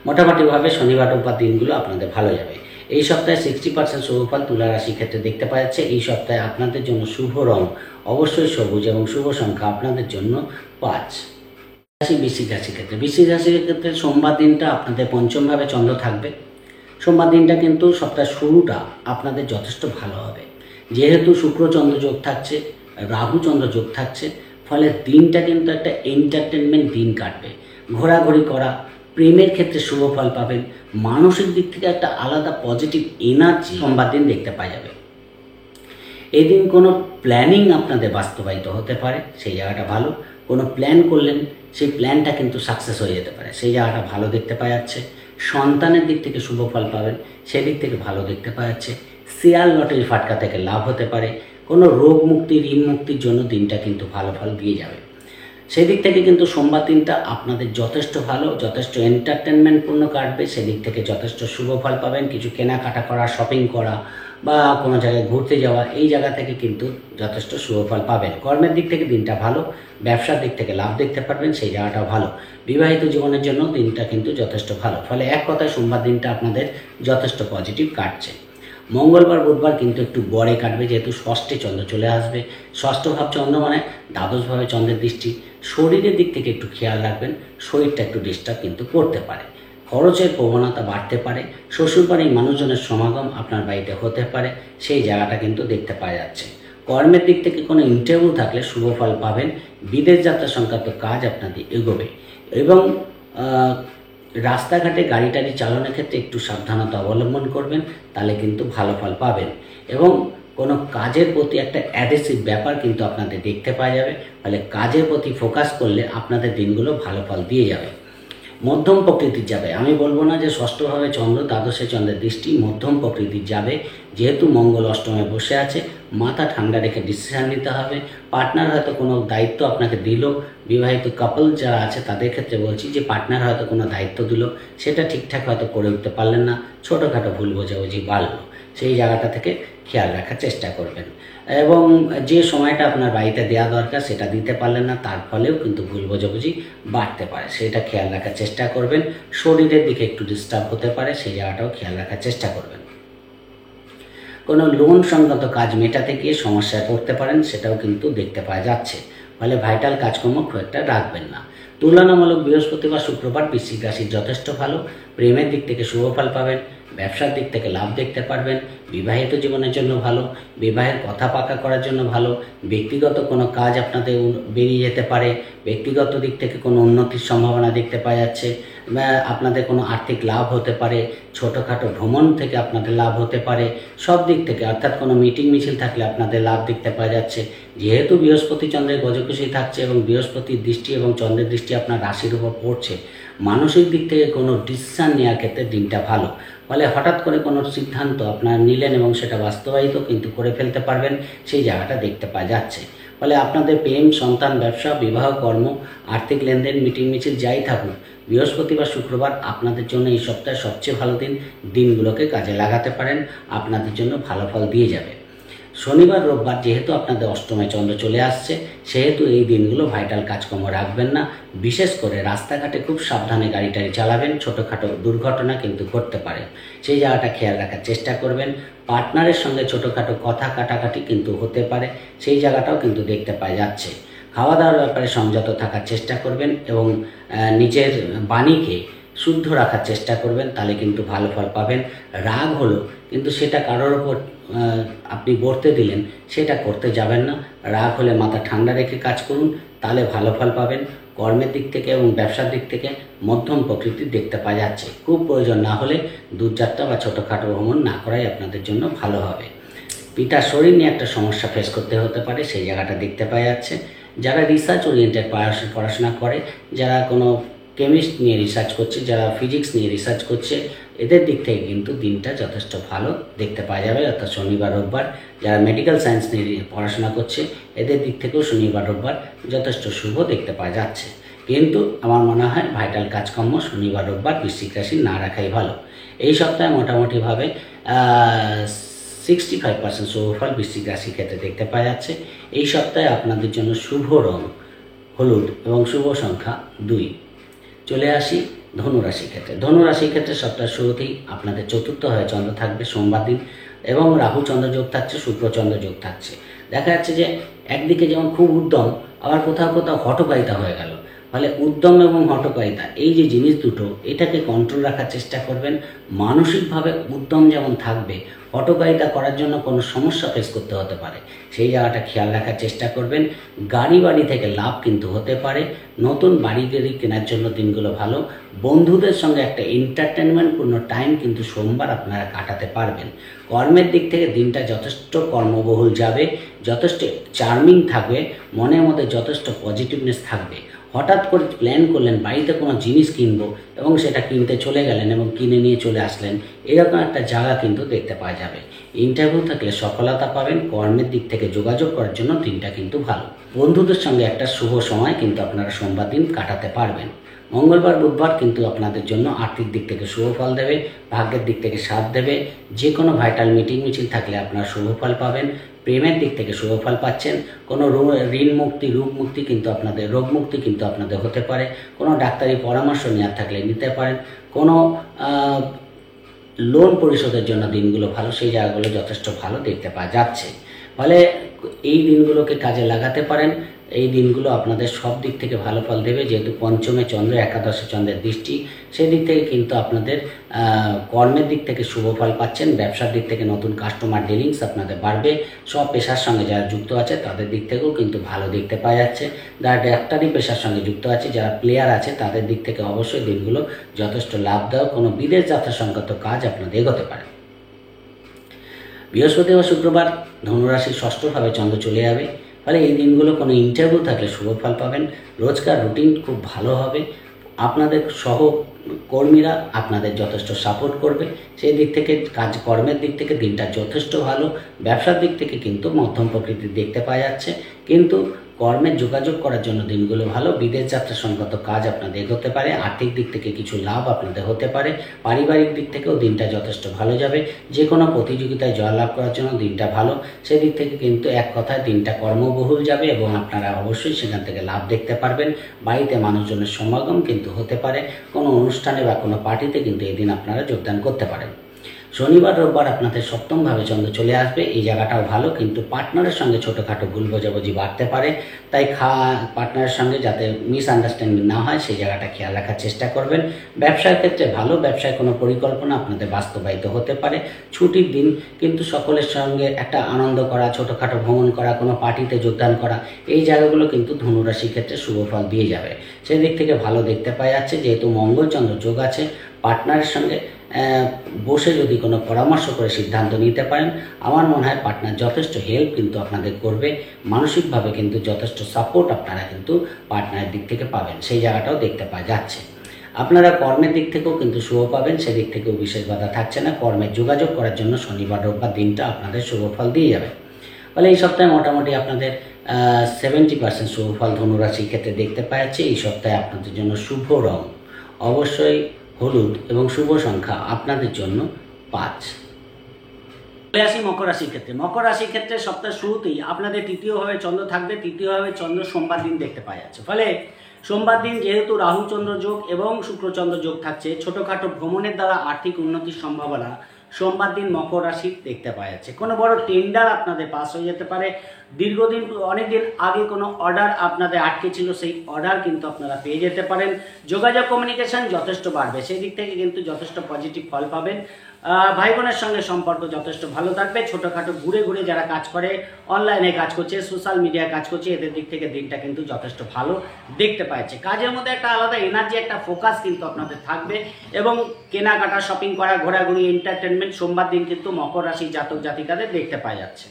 মোটামুটিভাবে শনিবার রোববার দিনগুলো আপনাদের ভালো যাবে। এই সপ্তাহে 60% শুভফল তুলা রাশির ক্ষেত্রে দেখতে পাওয়া যাচ্ছে। এই সপ্তাহে আপনাদের জন্য শুভ রং অবশ্যই সবুজ, এবং শুভ সংখ্যা আপনাদের জন্য 5। রাশি বৃশ্চিক রাশির ক্ষেত্রে, বৃশ্চিক রাশির ক্ষেত্রে সোমবার দিনটা আপনাদের পঞ্চমভাবে চন্দ্র থাকবে। সোমবার দিনটা কিন্তু সপ্তাহের শুরুটা আপনাদের যথেষ্ট ভালো হবে, যেহেতু শুক্র চন্দ্র যোগ থাকছে, রাহু চন্দ্র যোগ থাকছে। ফলে দিনটা কিন্তু একটা এন্টারটেনমেন্ট দিন কাটবে। ঘোরাঘুরি করা, প্রেমের ক্ষেত্রে শুভ ফল পাবেন। মানসিক দিক থেকে একটা আলাদা পজিটিভ এনার্জি সোমবার দিন দেখতে পাওয়া যাবে। এই দিন কোনো প্ল্যানিং আপনাদের বাস্তবায়িত হতে পারে, সেই জায়গাটা ভালো। কোনো প্ল্যান করলেন, সেই প্ল্যানটা কিন্তু সাকসেস হয়ে যেতে পারে, সেই জায়গাটা ভালো দেখতে পাওয়া যাচ্ছে। সন্তানের দিক থেকে শুভ ফল পাবেন, সেদিক থেকে ভালো দেখতে পাওয়া যাচ্ছে। শেয়ার লটারি ফাটকা থেকে লাভ হতে পারে। কোনো রোগ মুক্তি, ঋণ মুক্তির জন্য দিনটা কিন্তু ভালো ফল দিয়ে যাবে। সেদিক থেকে কিন্তু সোমবার দিনটা আপনাদের যথেষ্ট ভালো, যথেষ্ট এন্টারটেনমেন্টপূর্ণ কাটবে। সেদিক থেকে যথেষ্ট শুভ ফল পাবেন। কিছু কেনাকাটা করা, শপিং করা বা কোনো জায়গায় ঘুরতে যাওয়া, এই জায়গা থেকে কিন্তু যথেষ্ট শুভ ফল পাবেন। কর্মের দিক থেকে দিনটা ভালো, ব্যবসার দিক থেকে লাভ দেখতে পারবেন, সেই জায়গাটাও ভালো। বিবাহিত জীবনের জন্য দিনটা কিন্তু যথেষ্ট ভালো। ফলে এক কথায় সোমবার দিনটা আপনাদের যথেষ্ট পজিটিভ কাটছে। মঙ্গলবার বুধবার কিন্তু একটু গড়ে কাটবে, যেহেতু ষষ্ঠে চন্দ্র চলে আসবে। ষষ্ঠ ভাব চন্দ্র মানে দ্বাদশভাবে চন্দ্রের দৃষ্টি। শরীরের দিক থেকে একটু খেয়াল রাখবেন, শরীরটা একটু ডিস্টার্ব কিন্তু করতে পারে। খরচের প্রবণতা বাড়তে পারে। শ্বশুরবাড়ির মানুষজনের সমাগম আপনার বাড়িতে হতে পারে, সেই জায়গাটা কিন্তু দেখতে পাওয়া যাচ্ছে। কর্মের দিক থেকে কোনো ইন্টারভিউ থাকলে শুভ ফল পাবেন। বিদেশ যাত্রা সংক্রান্ত কাজ আপনাদের এগোবে, এবং রাস্তাঘাটে গাড়ি টাড়ি চালানোর ক্ষেত্রে একটু সাবধানতা অবলম্বন করবেন, তাহলে কিন্তু ভালো ফল পাবেন। এবং কোনো কাজের প্রতি একটা অ্যাডহেসিভ ব্যাপার কিন্তু আপনাদের দেখতে পাওয়া যাবে। ফলে কাজের প্রতি ফোকাস করলে আপনাদের দিনগুলো ভালো ফল দিয়ে যাবে। মধ্যম প্রকৃতির যাবে, আমি বলবো না যে ষষ্ঠভাবে চন্দ্র, দ্বাদশে চন্দ্রের দৃষ্টি, মধ্যম প্রকৃতির যাবে। যেহেতু মঙ্গল অষ্টমে বসে আছে, মাথা ঠান্ডা রেখে ডিসিশান নিতে হবে। পার্টনার হয়তো কোনো দায়িত্ব আপনাকে দিল, বিবাহিত কাপল যারা আছে তাদের ক্ষেত্রে বলছি যে পার্টনার হয়তো কোনো দায়িত্ব দিল, সেটা ঠিকঠাক হয়তো করে উঠতে পারলেন না, ছোটোখাটো ভুল বোঝাবুঝি বাড়লো, সেই জায়গাটা থেকে খেয়াল রাখার চেষ্টা করবেন। এবং যে সময়টা আপনার বাড়িতে দেওয়া দরকার সেটা দিতে পারলেন না, তার ফলেও কিন্তু ভুল বোঝাবুঝি বাড়তে পারে, সেটা খেয়াল রাখার চেষ্টা করবেন। শরীরের দিকে একটু ডিস্টার্ব হতে পারে, সেই জায়গাটাও খেয়াল রাখার চেষ্টা করবেন। কোনো লোন সংক্রান্ত কাজ মেটাতে গিয়ে সমস্যায় পড়তে পারেন, সেটাও কিন্তু দেখতে পাওয়া যাচ্ছে। ফলে ভাইটাল কাজকর্ম খুব একটা রাখবেন না। তুলনামূলক বৃহস্পতিবার শুক্রবার বৃশ্চিক রাশির যথেষ্ট ভালো। প্রেমের দিক থেকে শুভ ফল পাবেন, ব্যবসার দিক থেকে লাভ দেখতে পারবেন, বিবাহিত জীবনের জন্য ভালো, বিবাহের কথা পাকা করার জন্য ভালো। ব্যক্তিগত কোনো কাজ আপনাদের বেরিয়ে যেতে পারে, ব্যক্তিগত দিক থেকে কোনো উন্নতির সম্ভাবনা দেখতে পাওয়া যাচ্ছে, আপনাদের কোনো আর্থিক লাভ হতে পারে, ছোটোখাটো ভ্রমণ থেকে আপনাদের লাভ হতে পারে, সব দিক থেকে। অর্থাৎ কোনো মিটিং মিছিল থাকলে আপনাদের লাভ দেখতে পাওয়া যাচ্ছে। যেহেতু বৃহস্পতি চন্দ্রের গজকুশি থাকছে এবং বৃহস্পতির দৃষ্টি এবং চন্দ্রের দৃষ্টি আপনার রাশির উপর পড়ছে, মানসিক দিক থেকে কোনো ডিসিশান নেওয়ার ক্ষেত্রে দিনটা ভালো। ফলে হঠাৎ করে কোনো সিদ্ধান্ত আপনারা নিলেন এবং সেটা বাস্তবায়িত কিন্তু করে ফেলতে পারবেন, সেই জায়গাটা দেখতে পাওয়া যাচ্ছে। ফলে আপনাদের প্রেম, সন্তান, ব্যবসা, বিবাহ, কর্ম, আর্থিক লেনদেন, মিটিং মিছিল যাই থাকুক, বৃহস্পতি বা শুক্রবার আপনাদের জন্য এই সপ্তাহের সবচেয়ে ভালো দিনগুলোকে কাজে লাগাতে পারেন, আপনাদের জন্য ভালো ফল দিয়ে যাবে। শনিবার রোববার যেহেতু আপনাদের অষ্টমে চন্দ্র চলে আসছে, সেহেতু এই দিনগুলো ভাইটাল কাজকর্ম রাখবেন না। বিশেষ করে রাস্তাঘাটে খুব সাবধানে গাড়ি টাড়ি চালাবেন, ছোটোখাটো দুর্ঘটনা কিন্তু ঘটতে পারে, সেই জায়গাটা খেয়াল রাখার চেষ্টা করবেন। পার্টনারের সঙ্গে ছোটোখাটো কথা কাটাকাটি কিন্তু হতে পারে, সেই জায়গাটাও কিন্তু দেখতে পাওয়া যাচ্ছে। খাওয়া দাওয়ার ব্যাপারে সংযত থাকার চেষ্টা করবেন এবং নিজের বাণীকে শুদ্ধ রাখার চেষ্টা করবেন, তাহলে কিন্তু ভালো ফল পাবেন। রাগ হলো কিন্তু সেটা কারোর ওপর আপনি বর্তে দিলেন, সেটা করতে যাবেন না। রাগ হলে মাথা ঠান্ডা রেখে কাজ করুন, তাহলে ভালো ফল পাবেন। কর্মের দিক থেকে এবং ব্যবসার দিক থেকে মধ্যম প্রকৃতির দেখতে পাওয়া যাচ্ছে। খুব প্রয়োজন না হলে দূরযাত্রা বা ছোটোখাটো ভ্রমণ না করাই আপনাদের জন্য ভালো হবে। পিতার শরীর নিয়ে একটা সমস্যা ফেস করতে হতে পারে, সেই জায়গাটা দেখতে পাওয়া যাচ্ছে। যারা রিসার্চ ওরিয়েন্টেড পড়াশোনা করে, যারা কোনো কেমিস্ট নিয়ে রিসার্চ করছে, যারা ফিজিক্স নিয়ে রিসার্চ করছে, এদের দিক থেকে কিন্তু দিনটা যথেষ্ট ভালো দেখতে পাওয়া যাবে, অর্থাৎ শনিবার রোববার। যারা মেডিকেল সায়েন্স নিয়ে পড়াশোনা করছে, এদের দিক থেকেও শনিবার রোববার যথেষ্ট শুভ দেখতে পাওয়া যাচ্ছে। কিন্তু আমার মনে হয় ভাইটাল কাজকর্ম শনিবার রোববার বৃশ্চিক রাশি না রাখাই ভালো। এই সপ্তাহে মোটামুটিভাবে 65% শুভফল বৃশ্চিক রাশির ক্ষেত্রে দেখতে পাওয়া যাচ্ছে। এই সপ্তাহে আপনাদের জন্য শুভ রং হলুদ এবং শুভ সংখ্যা 2। চলে আসি ধনুরাশির ক্ষেত্রে। ধনুরাশির ক্ষেত্রে সপ্তাহের শুরুতেই আপনাদের চতুর্থ হয়ে চন্দ্র থাকবে সোমবার দিন, এবং রাহু চন্দ্র যোগ থাকছে, শুক্র চন্দ্র যোগ থাকছে। দেখা যাচ্ছে যে একদিকে যেমন খুব উদ্যম, আবার কোথাও কোথাও হঠকারিতা হয়ে গেল। ফলে উদ্যম এবং হঠকারিতা এই যে জিনিস দুটো, এটাকে কন্ট্রোল রাখার চেষ্টা করবেন। মানসিকভাবে উদ্যম যেমন থাকবে, হঠকারিতা করার জন্য কোনো সমস্যা ফেস করতে হতে পারে, সেই জায়গাটা খেয়াল রাখার চেষ্টা করবেন। বাড়ি থেকে লাভ কিন্তু হতে পারে। নতুন বাড়ি কেনার জন্য দিনগুলো ভালো। বন্ধুদের সঙ্গে একটা এন্টারটেনমেন্টপূর্ণ টাইম কিন্তু সোমবার আপনারা কাটাতে পারবেন। কর্মের দিক থেকে দিনটা যথেষ্ট কর্মবহুল যাবে, যথেষ্ট চার্মিং থাকবে, মনের মধ্যে যথেষ্ট পজিটিভনেস থাকবে। হঠাৎ করে প্ল্যান করলেন বাড়িতে কোনো জিনিস কিনবো এবং সেটা কিনতে চলে গেলেন এবং কিনে নিয়ে চলে আসলেন, এরকম একটা জায়গা কিন্তু দেখতে পাওয়া যাবে। ইন্টারভিউ থাকলে সফলতা পাবেন। কর্মের দিক থেকে যোগাযোগ করার জন্য দিনটা কিন্তু ভালো। বন্ধুদের সঙ্গে একটা শুভ সময় কিন্তু আপনারা সোমবার দিন কাটাতে পারবেন। মঙ্গলবার বুধবার কিন্তু আপনাদের জন্য আর্থিক দিক থেকে শুভ ফল দেবে, ভাগ্যের দিক থেকে সাথ দেবে। যে কোনো ভাইটাল মিটিং মিছিল থাকলে আপনারা শুভ ফল পাবেন। প্রেমের দিক থেকে শুভ ফল পাচ্ছেন। কোনো ঋণ মুক্তি, রোগ মুক্তি কিন্তু আপনাদের হতে পারে। কোনো ডাক্তারি পরামর্শ নেওয়ার থাকলে নিতে পারেন। কোনো লোন পরিশোধের জন্য দিনগুলো ভালো, সেই জায়গাগুলো যথেষ্ট ভালো দেখতে পাওয়া যাচ্ছে। ফলে এই দিনগুলোকে কাজে লাগাতে পারেন। এই দিনগুলো আপনাদের সব দিক থেকে ভালো ফল দেবে, যেহেতু পঞ্চমে চন্দ্র, একাদশে চন্দ্রের দৃষ্টি, সেই দিক থেকে কিন্তু আপনাদের কর্মের দিক থেকে শুভ ফল পাচ্ছেন। ব্যবসার দিক থেকে নতুন কাস্টমার ডিলিংস আপনাদের বাড়বে। সব পেশার সঙ্গে যারা যুক্ত আছে তাদের দিক থেকেও কিন্তু ভালো দেখতে পাওয়া যাচ্ছে। যারা ডাক্তারি পেশার সঙ্গে যুক্ত আছে, যারা প্লেয়ার আছে, তাদের দিক থেকে অবশ্যই দিনগুলো যথেষ্ট লাভদায়ক। কোনো বিদেশ যাত্রা সংক্রান্ত কাজ আপনাদের এগোতে পারে। বৃহস্পতি ও শুক্রবার ধনুরাশির ষষ্ঠভাবে চন্দ্র চলে যাবে। ফলে এই দিনগুলো কোনো ইন্টারভিউ থাকলে শুভ ফল পাবেন। রোজকার রুটিন খুব ভালো হবে। আপনাদের সহকর্মীরা আপনাদের যথেষ্ট সাপোর্ট করবে। সেই দিক থেকে কর্মের দিক থেকে দিনটা যথেষ্ট ভালো। ব্যবসার দিক থেকে কিন্তু মধ্যম প্রকৃতির দেখতে পাওয়া যাচ্ছে, কিন্তু কর্মের যোগাযোগ করার জন্য দিনগুলো ভালো। বিদেশ যাত্রা সংক্রান্ত কাজ আপনাদের এগোতে পারে। আর্থিক দিক থেকে কিছু লাভ আপনাদের হতে পারে। পারিবারিক দিক থেকেও দিনটা যথেষ্ট ভালো যাবে। যে কোনো প্রতিযোগিতায় জয়লাভ করার জন্য দিনটা ভালো। সেদিক থেকে কিন্তু এক কথায় দিনটা কর্মবহুল যাবে এবং আপনারা অবশ্যই সেখান থেকে লাভ দেখতে পারবেন। বাড়িতে মানুষজনের সমাগম কিন্তু হতে পারে। কোনো অনুষ্ঠানে বা কোনো পার্টিতে কিন্তু এই দিন আপনারা যোগদান করতে পারেন। শনিবার রোববার আপনাদের সপ্তমভাবে চন্দ্র চলে আসবে, এই জায়গাটাও ভালো, কিন্তু পার্টনারের সঙ্গে ছোটোখাটো ভুল বোঝাবুঝি বাড়তে পারে। তাই পার্টনারের সঙ্গে যাতে মিসআন্ডারস্ট্যান্ডিং না হয়, সেই জায়গাটা খেয়াল রাখার চেষ্টা করবেন। ব্যবসার ক্ষেত্রে ভালো, ব্যবসায় কোনো পরিকল্পনা আপনাদের বাস্তবায়িত হতে পারে। ছুটির দিন, কিন্তু সকলের সঙ্গে একটা আনন্দ করা, ছোটোখাটো ভ্রমণ করা, কোনো পার্টিতে যোগদান করা, এই জায়গাগুলো কিন্তু ধনুরাশির ক্ষেত্রে শুভ ফল দিয়ে যাবে। সেদিক থেকে ভালো দেখতে পাওয়া যাচ্ছে। যেহেতু মঙ্গলচন্দ্র যোগ আছে, পার্টনারের সঙ্গে বসে যদি কোনো পরামর্শ করে সিদ্ধান্ত নিতে পারেন, আমার মনে হয় পার্টনার যথেষ্ট হেল্প কিন্তু আপনাদের করবে। মানসিকভাবে কিন্তু যথেষ্ট সাপোর্ট আপনারা কিন্তু পার্টনারের দিক থেকে পাবেন, সেই জায়গাটাও দেখতে পাওয়া যাচ্ছে। আপনারা কর্মের দিক থেকেও কিন্তু শুভ পাবেন, সেদিক থেকেও বিশেষ বাধা থাকছে না। কর্মের যোগাযোগ করার জন্য শনিবার রোববার দিনটা আপনাদের শুভ ফল দিয়ে যাবে। ফলে এই সপ্তাহে মোটামুটি আপনাদের 70% শুভ ফল ধনুরাশির ক্ষেত্রে দেখতে পাওয়া যাচ্ছে। এই সপ্তাহে আপনাদের জন্য শুভ রং অবশ্যই হলুদ এবং শুভ সংখ্যা আপনাদের জন্য 5। চলে আসি মকর রাশির ক্ষেত্রে। মকর রাশির ক্ষেত্রে সপ্তাহের শুরুতেই আপনাদের তৃতীয়ভাবে চন্দ্র থাকবে। তৃতীয়ভাবে চন্দ্র সোমবার দিন দেখতে পাওয়া যাচ্ছে। ফলে সোমবার দিন যেহেতু রাহু চন্দ্র যোগ এবং শুক্রচন্দ্র যোগ থাকছে, ছোটোখাটো ভ্রমণের দ্বারা আর্থিক উন্নতির সম্ভাবনা সোমবার দিন মকর রাশি দেখতে পাওয়া যাচ্ছে। কোনো বড় টেন্ডার আপনাদের পাস হয়ে যেতে পারে। দীর্ঘদিন অনেকদিন আগে কোনো অর্ডার আপনাদের আটকে ছিল, সেই অর্ডার কিন্তু আপনারা পেয়ে যেতে পারেন। যোগাযোগ কমিউনিকেশন যথেষ্ট বাড়বে, সেই দিক থেকে কিন্তু যথেষ্ট পজিটিভ ফল পাবেন। ভাই বোনের সঙ্গে সম্পর্ক যথেষ্ট ভালো থাকবে। ছোটোখাটো ঘুরে ঘুরে যারা কাজ করে, অনলাইনে কাজ করছে, সোশ্যাল মিডিয়ায় কাজ করছে, এদের দিক থেকে দিনটা কিন্তু যথেষ্ট ভালো দেখতে পাচ্ছে। কাজের মধ্যে একটা আলাদা এনার্জি, একটা ফোকাস কিন্তু আপনাদের থাকবে এবং কেনাকাটা, শপিং করা, ঘোরাঘুরি, এন্টারটেনমেন্ট সোমবার দিন কিন্তু মকর রাশির জাতক জাতিকাদের দেখতে পাওয়া যাচ্ছে।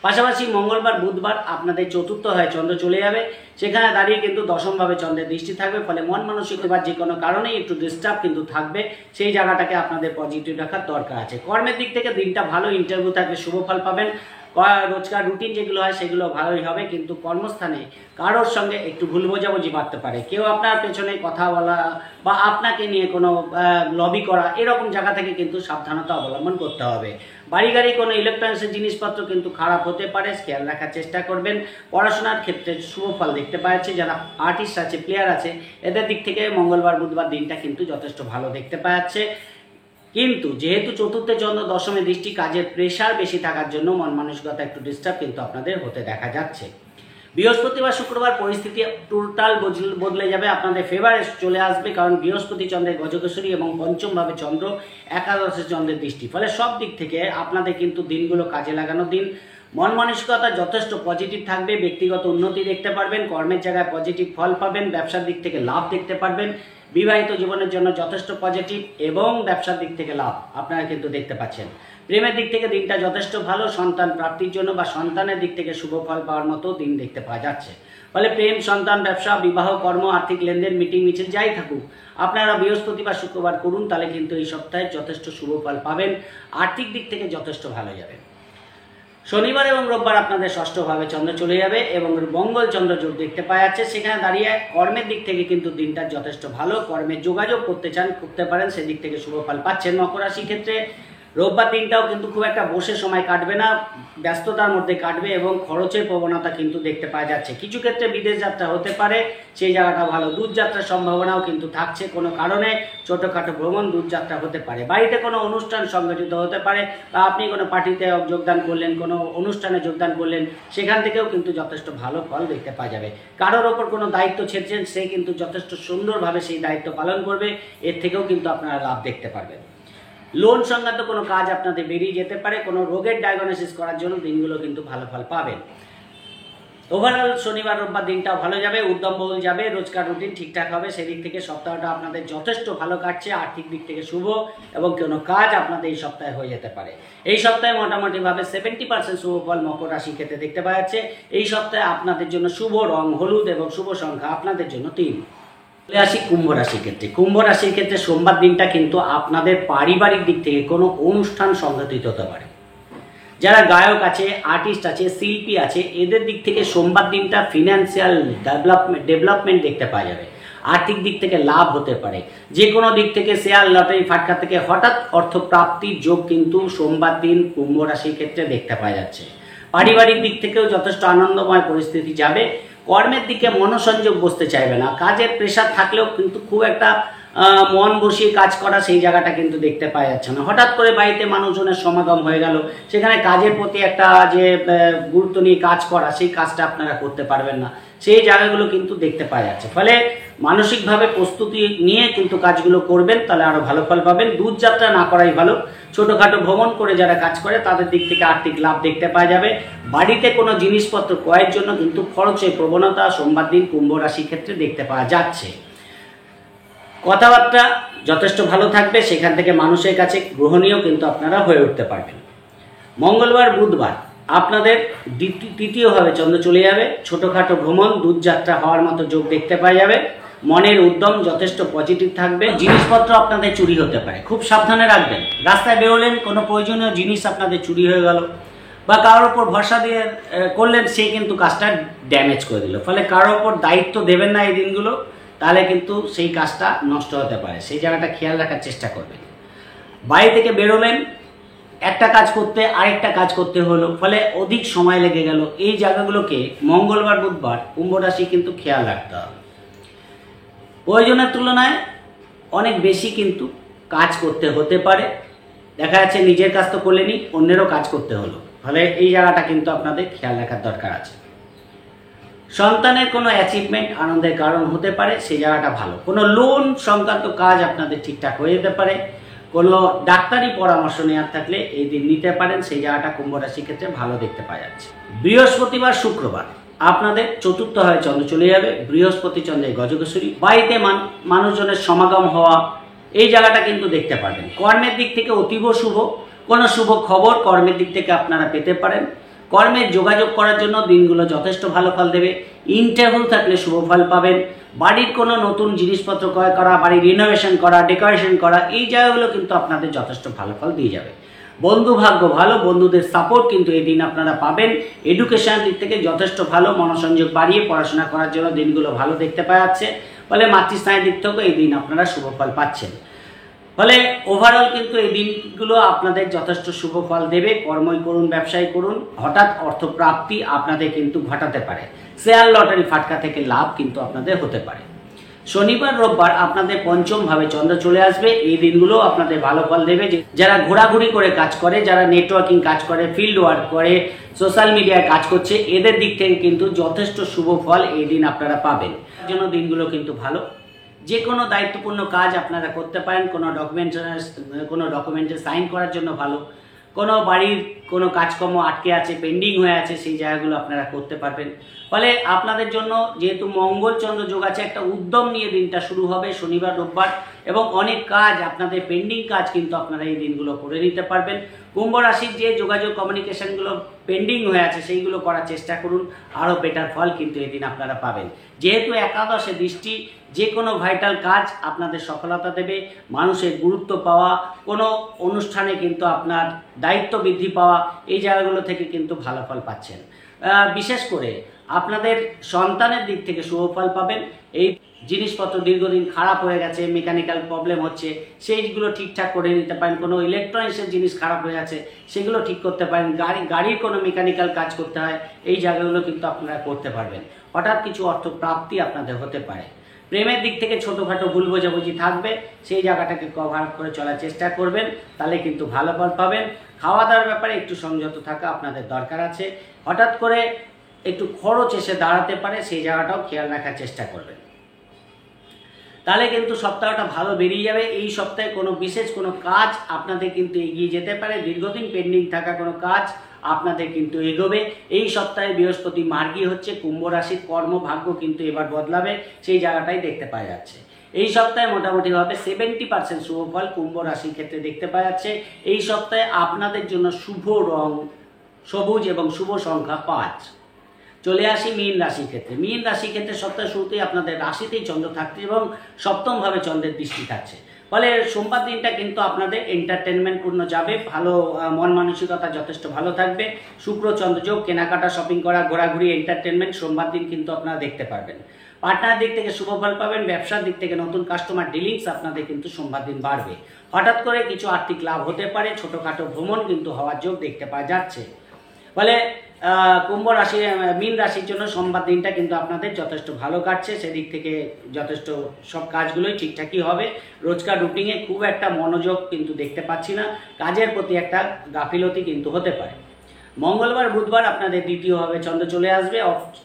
পাশাপাশি মঙ্গলবার বুধবার আপনাদের চতুর্থ হয় চন্দ্র চলে যাবে, সেখানে দাঁড়িয়ে কিন্তু দশমভাবে চন্দ্রের দৃষ্টি থাকবে। ফলে মন মানসিক বা যে কোনো কারণেই একটু ডিস্টার্ব কিন্তু থাকবে, সেই জায়গাটাকে আপনাদের পজিটিভ রাখার দরকার আছে। কর্মের দিক থেকে দিনটা ভালো, ইন্টারভিউ থাকবে, শুভ ফল পাবেন। রোজকার রুটিন যেগুলো হয় সেগুলো ভালোই হবে, কিন্তু কর্মস্থানে কারোর সঙ্গে একটু ভুল বোঝাবুঝি বাড়তে পারে। কেউ আপনার পেছনে কথা বলা বা আপনাকে নিয়ে কোনো লবি করা, এরকম জায়গা থেকে কিন্তু সাবধানতা অবলম্বন করতে হবে। বাড়ি গাড়ি কোনো ইলেকট্রনিক্সের জিনিসপত্র কিন্তু খারাপ হতে পারে, খেয়াল রাখার চেষ্টা করবেন। পড়াশোনার ক্ষেত্রে শুভ ফল দেখতে পাচ্ছি। যারা আর্টিস্ট আছে, প্লেয়ার আছে, এদের দিক থেকে মঙ্গলবার বুধবার দিনটা কিন্তু যথেষ্ট ভালো দেখতে পাচ্ছে। কিন্তু যেহেতু চতুর্থে চন্দ্র দশমে দৃষ্টি, কাজের প্রেশার বেশি থাকার জন্য মন মানসিকতা একটু ডিস্টার্ব কিন্তু আপনাদের হতে দেখা যাচ্ছে। বৃহস্পতিবার শুক্রবার পরিস্থিতি টোটাল বদলে যাবে, আপনাদের ফেভারে চলে আসবে, কারণ বৃহস্পতি চন্দ্রের গজকেশরী এবং পঞ্চমভাবে চন্দ্র, একাদশে চন্দ্রের দৃষ্টি। ফলে সব দিক থেকে আপনাদের কিন্তু দিনগুলো কাজে লাগানোর দিন। মন মানসিকতা যথেষ্ট পজিটিভ থাকবে, ব্যক্তিগত উন্নতি দেখতে পারবেন, কর্মের জায়গায় পজিটিভ ফল পাবেন, ব্যবসার দিক থেকে লাভ দেখতে পারবেন। বিবাহিত জীবনের জন্য যথেষ্ট পজিটিভ এবং ব্যবসার দিক থেকে লাভ আপনারা কিন্তু দেখতে পাচ্ছেন। প্রেমের দিক থেকে দিনটা যথেষ্ট ভালো, সন্তান প্রাপ্তির জন্য বা সন্তানের দিক থেকে শুভ ফল পাওয়ার মতো দিন দেখতে পাওয়া যাচ্ছে। ফলে প্রেম, সন্তান, ব্যবসা, বিবাহ, কর্ম, আর্থিক লেনদেন, মিটিং মিছিল যাই থাকুক, আপনারা বৃহস্পতি বা শুক্রবার করুন, তাহলে কিন্তু এই সপ্তাহে যথেষ্ট শুভ ফল পাবেন। আর্থিক দিক থেকে যথেষ্ট ভালো যাবে। শনিবার এবং রোববার আপনাদের ষষ্ঠভাবে চন্দ্র চলে যাবে এবং মঙ্গল চন্দ্র যোগ দেখতে পাওয়া যাচ্ছে। সেখানে দাঁড়িয়ে কর্মের দিক থেকে কিন্তু দিনটা যথেষ্ট ভালো। কর্মের যোগাযোগ করতে চান, করতে পারেন, সেদিক থেকে শুভ ফল পাচ্ছেন। মকর রাশির ক্ষেত্রে রোববার দিনটাও কিন্তু খুব একটা বসে সময় কাটবে না, ব্যস্ততার মধ্যে কাটবে এবং খরচের প্রবণতা কিন্তু দেখতে পাওয়া যাচ্ছে। কিছু ক্ষেত্রে বিদেশ যাত্রা হতে পারে, সেই জায়গাটা ভালো। দূরযাত্রার সম্ভাবনাও কিন্তু থাকছে, কোনো কারণে ছোটোখাটো ভ্রমণ, দূরযাত্রা হতে পারে। বাড়িতে কোনো অনুষ্ঠান সংগঠিত হতে পারে বা আপনি কোনো পার্টিতে যোগদান করলেন, কোনো অনুষ্ঠানে যোগদান করলেন, সেখান থেকেও কিন্তু যথেষ্ট ভালো ফল দেখতে পাওয়া যাবে। কারোর ওপর কোনো দায়িত্ব ছেড়েছেন, সে কিন্তু যথেষ্ট সুন্দরভাবে সেই দায়িত্ব পালন করবে, এর থেকেও কিন্তু আপনারা লাভ দেখতে পারবেন। লোন সংক্রান্ত কোনো কাজ আপনাদের বেরিয়ে যেতে পারে, কোনো রোগের ডায়াগনোসিস করার জন্য দিনগুলো কিন্তু ভালো ফল পাবেন। ওভারঅল শনিবার রোববার দিনটাও ভালো যাবে, উদ্যমবহুল যাবে, রোজকার রুটিন ঠিকঠাক হবে, সেদিক থেকে সপ্তাহটা আপনাদের যথেষ্ট ভালো কাটছে। আর্থিক দিক থেকে শুভ এবং কোনো কাজ আপনাদের এই সপ্তাহে হয়ে যেতে পারে। এই সপ্তাহে মোটামুটিভাবে 70% শুভ ফল মকর রাশির ক্ষেত্রে দেখতে পাওয়া যাচ্ছে। এই সপ্তাহে আপনাদের জন্য শুভ রং হলুদ এবং শুভ সংখ্যা আপনাদের জন্য 3। চলে আসি কুম্ভ রাশির ক্ষেত্রে। কুম্ভ রাশির ক্ষেত্রে সোমবার দিনটা কিন্তু আপনাদের পারিবারিক দিক থেকে কোনো অনুষ্ঠান সংঘটিত হতে পারে। যারা গায়ক আছে, আর্টিস্ট আছে, শিল্পী আছে, এদের দিক থেকে সোমবার দিনটা ফিনান্সিয়াল ডেভেলপমেন্ট দেখতে পাওয়া যাবে। আর্থিক দিক থেকে লাভ হতে পারে। যে কোনো দিক থেকে শেয়ার, লটারি, ফাটকা থেকে হঠাৎ অর্থপ্রাপ্তির যোগ কিন্তু সোমবার দিন কুম্ভ রাশির ক্ষেত্রে দেখতে পাওয়া যাচ্ছে। পারিবারিক দিক থেকেও যথেষ্ট আনন্দময় পরিস্থিতি যাবে। কর্মের দিকে মনোসংযোগ বসতে চাইবে না, কাজের প্রেশার থাকলেও কিন্তু খুব একটা মন বসিয়ে কাজ করা সেই জায়গাটা কিন্তু দেখতে পাওয়া যাচ্ছে না। হঠাৎ করে বাড়িতে মানুষজনের সমাগম হয়ে গেল, সেখানে কাজের প্রতি একটা যে গুরুত্ব নিয়ে কাজ করা, সেই কাজটা আপনারা করতে পারবেন না, সেই জায়গাগুলো কিন্তু দেখতে পাওয়া যাচ্ছে। ফলে মানসিকভাবে প্রস্তুতি নিয়ে কিন্তু কাজগুলো করবেন, তাহলে আরও ভালো ফল পাবেন। দূরযাত্রা না করাই ভালো। ছোটোখাটো ভ্রমণ করে যারা কাজ করে তাদের দিক থেকে আর্থিক লাভ দেখতে পাওয়া যাবে। বাড়িতে কোনো জিনিসপত্র ক্রয়ের জন্য কিন্তু খরচের প্রবণতা সোমবার দিন কুম্ভ রাশির ক্ষেত্রে দেখতে পাওয়া যাচ্ছে। কথাবার্তা যথেষ্ট ভালো থাকবে, সেখান থেকে মানুষের কাছে গ্রহণীয় কিন্তু আপনারা হয়ে উঠতে পারবেন। মঙ্গলবার বুধবার আপনাদের তৃতীয়ভাবে চন্দ্র চলে যাবে। ছোটোখাটো ভ্রমণ, দূরযাত্রা হওয়ার মতো যোগ দেখতে পাওয়া যাবে। মনের উদ্যম যথেষ্ট পজিটিভ থাকবে। জিনিসপত্র আপনাদের চুরি হতে পারে, খুব সাবধানে রাখবেন। রাস্তায় বেরোলেন, কোনো প্রয়োজনীয় জিনিস আপনাদের চুরি হয়ে গেল বা কারোর ওপর ভরসা দিয়ে করলেন, সে কিন্তু কাজটা ড্যামেজ করে দিল। ফলে কারোর ওপর দায়িত্ব দেবেন না এই দিনগুলো, তাহলে কিন্তু সেই কাজটা নষ্ট হতে পারে। সেই জায়গাটা খেয়াল রাখার চেষ্টা করবেন। বাড়ি থেকে বেরোলেন, একটা কাজ করতে আরেকটা কাজ করতে হলো, ফলে অধিক সময় লেগে গেল। এই জায়গাগুলোকে মঙ্গলবার বুধবার কুম্ভ রাশি কিন্তু খেয়াল রাখতে হবে। প্রয়োজনের তুলনায় অনেক বেশি কিন্তু কাজ করতে হতে পারে। দেখা যাচ্ছে নিজের কাজ তো করলেনই, অন্যেরও কাজ করতে হলো, ফলে এই জায়গাটা কিন্তু আপনাদের খেয়াল রাখার দরকার আছে। সন্তানের কোনো অ্যাচিভমেন্ট আনন্দের কারণ হতে পারে, সেই জায়গাটা ভালো। কোনো লোন সংক্রান্ত কাজ আপনাদের ঠিকঠাক হয়ে যেতে পারে। কোনো ডাক্তারি পরামর্শ নেওয়ার থাকলে এই দিন নিতে পারেন, সেই জায়গাটা কুম্ভ রাশির ক্ষেত্রে ভালো দেখতে পাওয়া যাচ্ছে। বৃহস্পতিবার শুক্রবার আপনাদের চতুর্থভাবে চন্দ্র চলে যাবে। বৃহস্পতি চন্দ্রের গজকেশরী, বাড়িতে মানুষজনের সমাগম হওয়া, এই জায়গাটা কিন্তু দেখতে পারবেন। কর্মের দিক থেকে অতীব শুভ, কোনো শুভ খবর কর্মের দিক থেকে আপনারা পেতে পারেন। কর্মের যোগাযোগ করার জন্য দিনগুলো যথেষ্ট ভালো ফল দেবে। ইন্টারভিউ থাকলে শুভ ফল পাবেন। বাড়ির কোনো নতুন জিনিসপত্র ক্রয় করা, বাড়ির রিনোভেশন করা, ডেকোরেশন করা, এই জায়গাগুলো কিন্তু আপনাদের যথেষ্ট ভালো ফল দিয়ে যাবে। বন্ধু ভাগ্য ভালো, বন্ধুদের সাপোর্ট কিন্তু এই দিন আপনারা পাবেন। এডুকেশনের দিক থেকে যথেষ্ট ভালো, মনোসংযোগ বাড়িয়ে পড়াশোনা করার জন্য দিনগুলো ভালো দেখতে পাওয়া যাচ্ছে। ফলে মাতৃস্থানের দিক থেকেও এই দিন আপনারা শুভ ফল পাচ্ছেন। ফলে ওভারঅল কিন্তু এই দিনগুলো আপনাদের যথেষ্ট শুভ ফল দেবে। কর্মই করুন, ব্যবসায় করুন, হঠাৎ অর্থপ্রাপ্তি আপনাদের কিন্তু ঘটাতে পারে। শেয়ার লটারি ফাটকা থেকে লাভ কিন্তু আপনাদের হতে পারে। শনিবার রোববার আপনাদের পঞ্চম ভাবে চন্দ্র চলে আসবে। এই দিনগুলো আপনাদের ভালো ফল দেবে। যারা ঘোরাঘুরি করে কাজ করে, যারা নেটওয়ার্কিং কাজ করে, ফিল্ড ওয়ার্ক করে, সোশ্যাল মিডিয়ায় কাজ করছে, এদের দিক থেকে কিন্তু যথেষ্ট শুভ ফল এই দিন আপনারা পাবেন। এর জন্য দিনগুলো কিন্তু ভালো। যে কোনো দায়িত্বপূর্ণ কাজ আপনারা করতে পারেন। কোনো ডকুমেন্টে সাইন করার জন্য ভালো। কোনো বাড়ির কোনো কাজকর্ম আটকে আছে, পেন্ডিং হয়ে আছে, সেই জায়গাগুলো আপনারা করতে পারবেন। ফলে আপনাদের জন্য যেহেতু মঙ্গল চন্দ্র যোগ আছে, একটা উদ্যম নিয়ে দিনটা শুরু হবে শনিবার রোববার, এবং অনেক কাজ আপনাদের পেন্ডিং কাজ কিন্তু আপনারা এই দিনগুলো করে নিতে পারবেন। কুম্ভ রাশির যে যোগাযোগ কমিউনিকেশনগুলো পেন্ডিং হয়ে আছে, সেইগুলো করার চেষ্টা করুন, আরও বেটার ফল কিন্তু এই দিন আপনারা পাবেন। যেহেতু একাদশে দৃষ্টি, যে কোনো ভাইটাল কাজ আপনাদের সফলতা দেবে। মানুষের গুরুত্ব পাওয়া, কোনো অনুষ্ঠানে কিন্তু আপনার দায়িত্ব বৃদ্ধি পাওয়া, এই জায়গাগুলো থেকে কিন্তু ভালো ফল পাচ্ছেন। বিশেষ করে আপনাদের সন্তানের দিক থেকে শুভ ফল পাবেন। এই জিনিসপত্র দীর্ঘদিন খারাপ হয়ে গেছে, মেকানিক্যাল প্রবলেম হচ্ছে, সেইগুলো ঠিকঠাক করে নিতে পারেন। কোনো ইলেকট্রনিক্সের জিনিস খারাপ হয়ে আছে, সেগুলো ঠিক করতে পারেন। গাড়ির কোনো মেকানিক্যাল কাজ করতে হয়, এই জায়গাগুলো কিন্তু আপনারা করতে পারবেন। হঠাৎ কিছু অর্থ প্রাপ্তি আপনাদের হতে পারে। প্রেমের দিক থেকে ছোটোখাটো ভুল বোঝাবুঝি থাকবে, সেই জায়গাটাকে কভার করে চলার চেষ্টা করবেন, তাহলে কিন্তু ভালো ফল পাবেন। খাওয়া দাওয়ার ব্যাপারে একটু সংযত থাকা আপনাদের দরকার আছে। হঠাৎ করে একটু খরচ এসে দাঁড়াতে পারে, সেই জায়গাটাও খেয়াল রাখার চেষ্টা করবেন, তাহলে কিন্তু সপ্তাহটা ভালো বেরিয়ে যাবে। এই সপ্তাহে কোনো বিশেষ কোনো কাজ আপনাদের কিন্তু এগিয়ে যেতে পারে। দীর্ঘদিন পেন্ডিং থাকা কোনো কাজ আপনাদের কিন্তু এগোবে। এই সপ্তাহে বৃহস্পতি মার্গী হচ্ছে, কুম্ভ রাশির কর্মভাগ্য কিন্তু এবার বদলাবে, সেই জায়গাটাই দেখতে পাওয়া যাচ্ছে। এই সপ্তাহে মোটামুটিভাবে 70% শুভ ফল কুম্ভ রাশির ক্ষেত্রে দেখতে পাওয়া যাচ্ছে। এই সপ্তাহে আপনাদের জন্য শুভ রং সবুজ এবং শুভ সংখ্যা 5। চলে আসি মীন রাশির ক্ষেত্রে। মীন রাশির ক্ষেত্রে সপ্তাহের শুরুতেই আপনাদের রাশিতেই চন্দ্র থাকছে এবং সপ্তমভাবে চন্দ্রের দৃষ্টি থাকছে। ফলে সোমবার দিনটা কিন্তু আপনাদের এন্টারটেনমেন্টপূর্ণ যাবে। ভালো মন মানসিকতা যথেষ্ট ভালো থাকবে। শুক্র চন্দ্র যোগ, কেনাকাটা, শপিং করা, ঘোরাঘুরি, এন্টারটেনমেন্ট সোমবার দিন কিন্তু আপনারা দেখতে পারবেন। পার্টনার দিক থেকে শুভ ফল পাবেন। ব্যবসার দিক থেকে নতুন কাস্টমার ডিলিংস আপনাদের কিন্তু সোমবার দিন বাড়বে। হঠাৎ করে কিছু আর্থিক লাভ হতে পারে। ছোটোখাটো ভ্রমণ কিন্তু হওয়ার যোগ দেখতে পাওয়া যাচ্ছে। ফলে কুম্ভ রাশি মীন রাশির জন্য সোমবার দিনটা কিন্তু আপনাদের যথেষ্ট ভালো কাটছে। সেদিক থেকে যথেষ্ট সব কাজগুলোই ঠিকঠাকই হবে। রোজকার রুটিনে খুব একটা মনোযোগ কিন্তু দেখতে পাচ্ছি না। কাজের প্রতি একটা গাফিলতি কিন্তু হতে পারে। মঙ্গলবার বুধবার আপনাদের দ্বিতীয়ভাবে চন্দ্র চলে আসবে,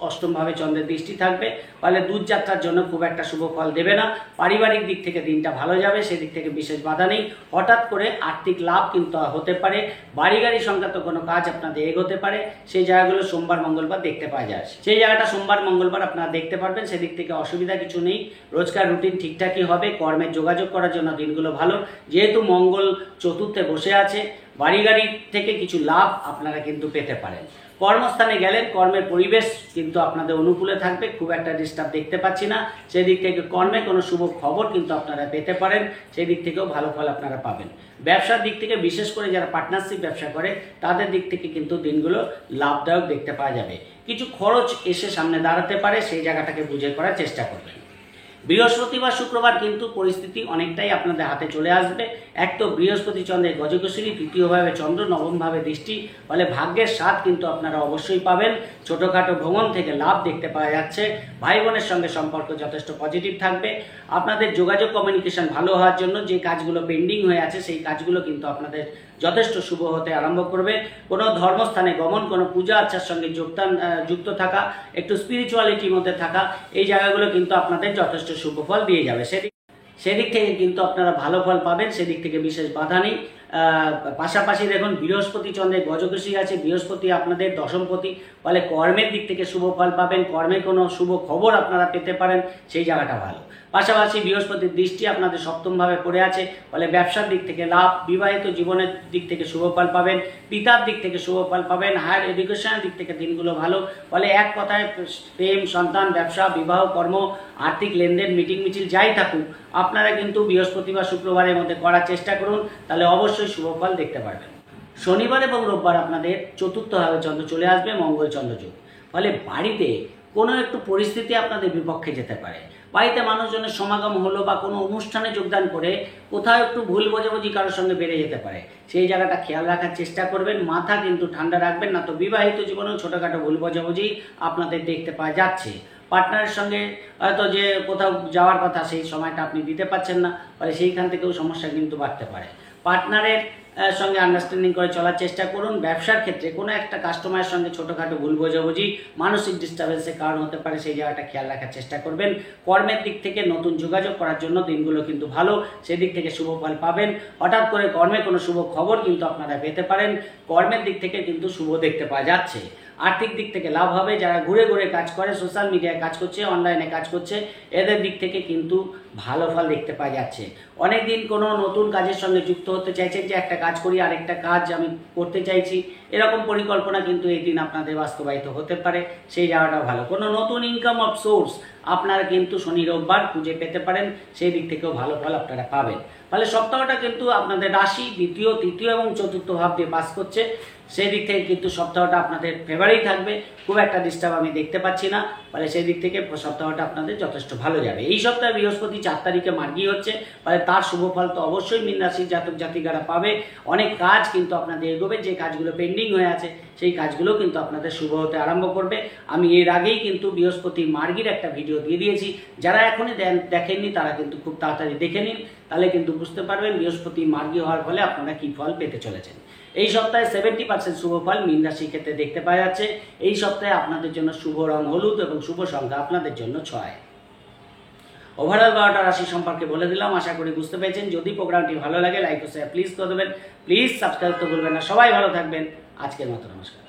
অষ্টমভাবে চন্দ্রের দৃষ্টি থাকবে। ফলে দূরযাত্রার জন্য খুব একটা শুভ ফল দেবে না। পারিবারিক দিক থেকে দিনটা ভালো যাবে, সেদিক থেকে বিশেষ বাধা নেই। হঠাৎ করে আর্থিক লাভ কিন্তু হতে পারে। বাড়ি গাড়ি সংক্রান্ত কোনো কাজ আপনাদের এগোতে পারে। সেই জায়গাগুলো সোমবার মঙ্গলবার দেখতে পাওয়া যায়। সেই জায়গাটা সোমবার মঙ্গলবার আপনারা দেখতে পারবেন, সেদিক থেকে অসুবিধা কিছু নেই। রোজকার রুটিন ঠিকঠাকই হবে। কর্মের যোগাযোগ করার জন্য দিনগুলো ভালো। যেহেতু মঙ্গল চতুর্থে বসে আছে, বাড়ি গাড়ি থেকে কিছু লাভ আপনারা কিন্তু পেতে পারেন। কর্মস্থানে গেলেন, কর্মের পরিবেশ কিন্তু আপনাদের অনুকূলে থাকবে, খুব একটা ডিস্টার্ব দেখতে পাচ্ছি না। সেই দিক থেকে কর্মে কোনো শুভ খবর কিন্তু আপনারা পেতে পারেন, সেই দিক থেকেও ভালো ফল আপনারা পাবেন। ব্যবসার দিক থেকে বিশেষ করে যারা পার্টনারশিপ ব্যবসা করে তাদের দিক থেকে কিন্তু দিনগুলো লাভদায়ক দেখতে পাওয়া যাবে। কিছু খরচ এসে সামনে দাঁড়াতে পারে, সেই জায়গাটাকে বুঝে করার চেষ্টা করবেন। বৃহস্পতিবার শুক্রবার কিন্তু পরিস্থিতি অনেকটাই আপনাদের হাতে চলে আসবে। এক তো বৃহস্পতি চন্দ্রের গজকেশরী, তৃতীয়ভাবে চন্দ্র, নবমভাবে দৃষ্টি, ফলে ভাগ্যের স্বাদ কিন্তু আপনারা অবশ্যই পাবেন। ছোটোখাটো ভ্রমণ থেকে লাভ দেখতে পাওয়া যাচ্ছে। ভাই বোনের সঙ্গে সম্পর্ক যথেষ্ট পজিটিভ থাকবে। আপনাদের যোগাযোগ কমিউনিকেশন ভালো হওয়ার জন্য যে কাজগুলো পেন্ডিং হয়ে আছে সেই কাজগুলো কিন্তু আপনাদের যথেষ্ট শুভ হতে আরম্ভ করবে। কোনো ধর্মস্থানে গমন, কোনো পূজা আর্চার সঙ্গে যুক্ত থাকা, একটু স্পিরিচুয়ালিটির মধ্যে থাকা, এই জায়গাগুলো কিন্তু আপনাদের যথেষ্ট শুভ ফল দিয়ে যাবে। সেদিক থেকে কিন্তু আপনারা ভালো ফল পাবেন, সেদিক থেকে বিশেষ বাধা নেই। পাশাপাশি দেখুন বৃহস্পতি চন্দ্রের গজকেশরী আছে, বৃহস্পতি আপনাদের দশমপতি, ফলে কর্মের দিক থেকে শুভ ফল পাবেন, কর্মে কোনো শুভ খবর আপনারা পেতে পারেন, সেই জায়গাটা ভালো। পাশাপাশি বৃহস্পতির দৃষ্টি আপনাদের সপ্তমভাবে পড়ে আছে, ফলে ব্যবসার দিক থেকে লাভ, বিবাহিত জীবনের দিক থেকে শুভ ফল পাবেন, পিতার দিক থেকে শুভ ফল পাবেন, হায়ার এডুকেশনের দিক থেকে দিনগুলো ভালো। ফলে এক কথায় প্রেম, সন্তান, ব্যবসা, বিবাহ, কর্ম, আর্থিক লেনদেন, মিটিং মিছিল যাই থাকুক, আপনারা কিন্তু বৃহস্পতিবার শুক্রবারের মধ্যে করার চেষ্টা করুন, তাহলে অবশ্যই শুভ ফল দেখতে পারবেন। শনিবার এবং রোববার আপনাদের চতুর্থভাবে চন্দ্র চলে আসবে, মঙ্গল চন্দ্রযোগ, ফলে বাড়িতে কোনো একটু পরিস্থিতি আপনাদের বিপক্ষে যেতে পারে। বাড়িতে মানুষজনের সমাগম হলো বা কোনো অনুষ্ঠানে যোগদান করে কোথাও একটু ভুল বোঝাবুঝি কারোর সঙ্গে বেড়ে যেতে পারে, সেই জায়গাটা খেয়াল রাখার চেষ্টা করবেন। মাথা কিন্তু ঠান্ডা রাখবেন, না তো বিবাহিত জীবনেও ছোটোখাটো ভুল বোঝাবুঝি আপনাদের দেখতে পাওয়া যাচ্ছে। পার্টনারের সঙ্গে হয়তো যে কোথাও যাওয়ার কথা সেই সময়টা আপনি দিতে পারছেন না, ফলে সেইখান থেকেও সমস্যা কিন্তু বাড়তে পারে। পার্টনারের সঙ্গে আন্ডারস্ট্যান্ডিং করে চলার চেষ্টা করুন। ব্যবসার ক্ষেত্রে কোনো একটা কাস্টমারের সঙ্গে ছোটোখাটো ভুল বোঝাবুঝি মানসিক ডিস্টার্বেন্সের কারণ হতে পারে, সেই জায়গাটা খেয়াল রাখার চেষ্টা করবেন। কর্মের দিক থেকে নতুন যোগাযোগ করার জন্য দিনগুলো কিন্তু ভালো, সেদিক থেকে শুভ ফল পাবেন। হঠাৎ করে কর্মে কোনো শুভ খবর কিন্তু আপনারা পেতে পারেন, কর্মের দিক থেকে কিন্তু শুভ দেখতে পাওয়া যাচ্ছে। আর্থিক দিক থেকে লাভ হবে। যারা ঘুরে ঘুরে কাজ করে, সোশ্যাল মিডিয়ায় কাজ করছে, অনলাইনে কাজ করছে, এদের দিক থেকে কিন্তু ভালো ফল দেখতে পাওয়া যাচ্ছে। অনেকদিন কোনো নতুন কাজের সঙ্গে যুক্ত হতে চাইছেন, যে একটা কাজ করি আরেকটা কাজ আমি করতে চাইছি, এরকম পরিকল্পনা কিন্তু এই দিন আপনাদের বাস্তবায়িত হতে পারে, সেই জায়গাটাও ভালো। কোনো নতুন ইনকাম অফ সোর্স আপনারা কিন্তু শনি রোববার খুঁজে পেতে পারেন, সেই দিক থেকেও ভালো ফল আপনারা পাবেন। ফলে সপ্তাহটা কিন্তু আপনাদের রাশি দ্বিতীয়, তৃতীয় এবং চতুর্থ ভাব দিয়ে পাস করছে, সেই দিক থেকে কিন্তু সপ্তাহটা আপনাদের ফেভারেই থাকবে, খুব একটা ডিস্টার্ব আমি দেখতে পাচ্ছি না। ফলে সেই দিক থেকে সপ্তাহটা আপনাদের যথেষ্ট ভালো যাবে। এই সপ্তাহে বৃহস্পতি 4 তারিখে মার্গী হচ্ছে, ফলে তার শুভ ফল তো অবশ্যই মীন রাশির জাতক জাতিকারা পাবে। অনেক কাজ কিন্তু আপনাদের এগোবে, যে কাজগুলো পেন্ডিং হয়ে আছে সেই কাজগুলো কিন্তু আপনাদের শুভ হতে আরম্ভ করবে। আমি এর আগেই কিন্তু বৃহস্পতি মার্গীর একটা ভিডিও দিয়ে দিয়েছি, যারা এখনই দেখেননি তারা কিন্তু খুব তাড়াতাড়ি দেখে নিন, তাহলে কিন্তু বুঝতে পারবেন বৃহস্পতি মার্গী হওয়ার ফলে আপনারা কী ফল পেতে চলেছেন। এই সপ্তাহে 70% শুভ ফল মীন রাশির ক্ষেত্রে দেখতে পাওয়া যাচ্ছে। এই সপ্তাহে আপনাদের জন্য শুভ রং হলুদ এবং শুভ সংখ্যা আপনাদের জন্য 6। ওভারঅল 12টা রাশি সম্পর্কে বলে দিলাম, আশা করি বুঝতে পেরেছেন। যদি প্রোগ্রামটি ভালো লাগে লাইক ও শেয়ার প্লিজ করে দেবেন, প্লিজ সাবস্ক্রাইব তো ভুলবেন না। সবাই ভালো থাকবেন, আজকের মতো নমস্কার।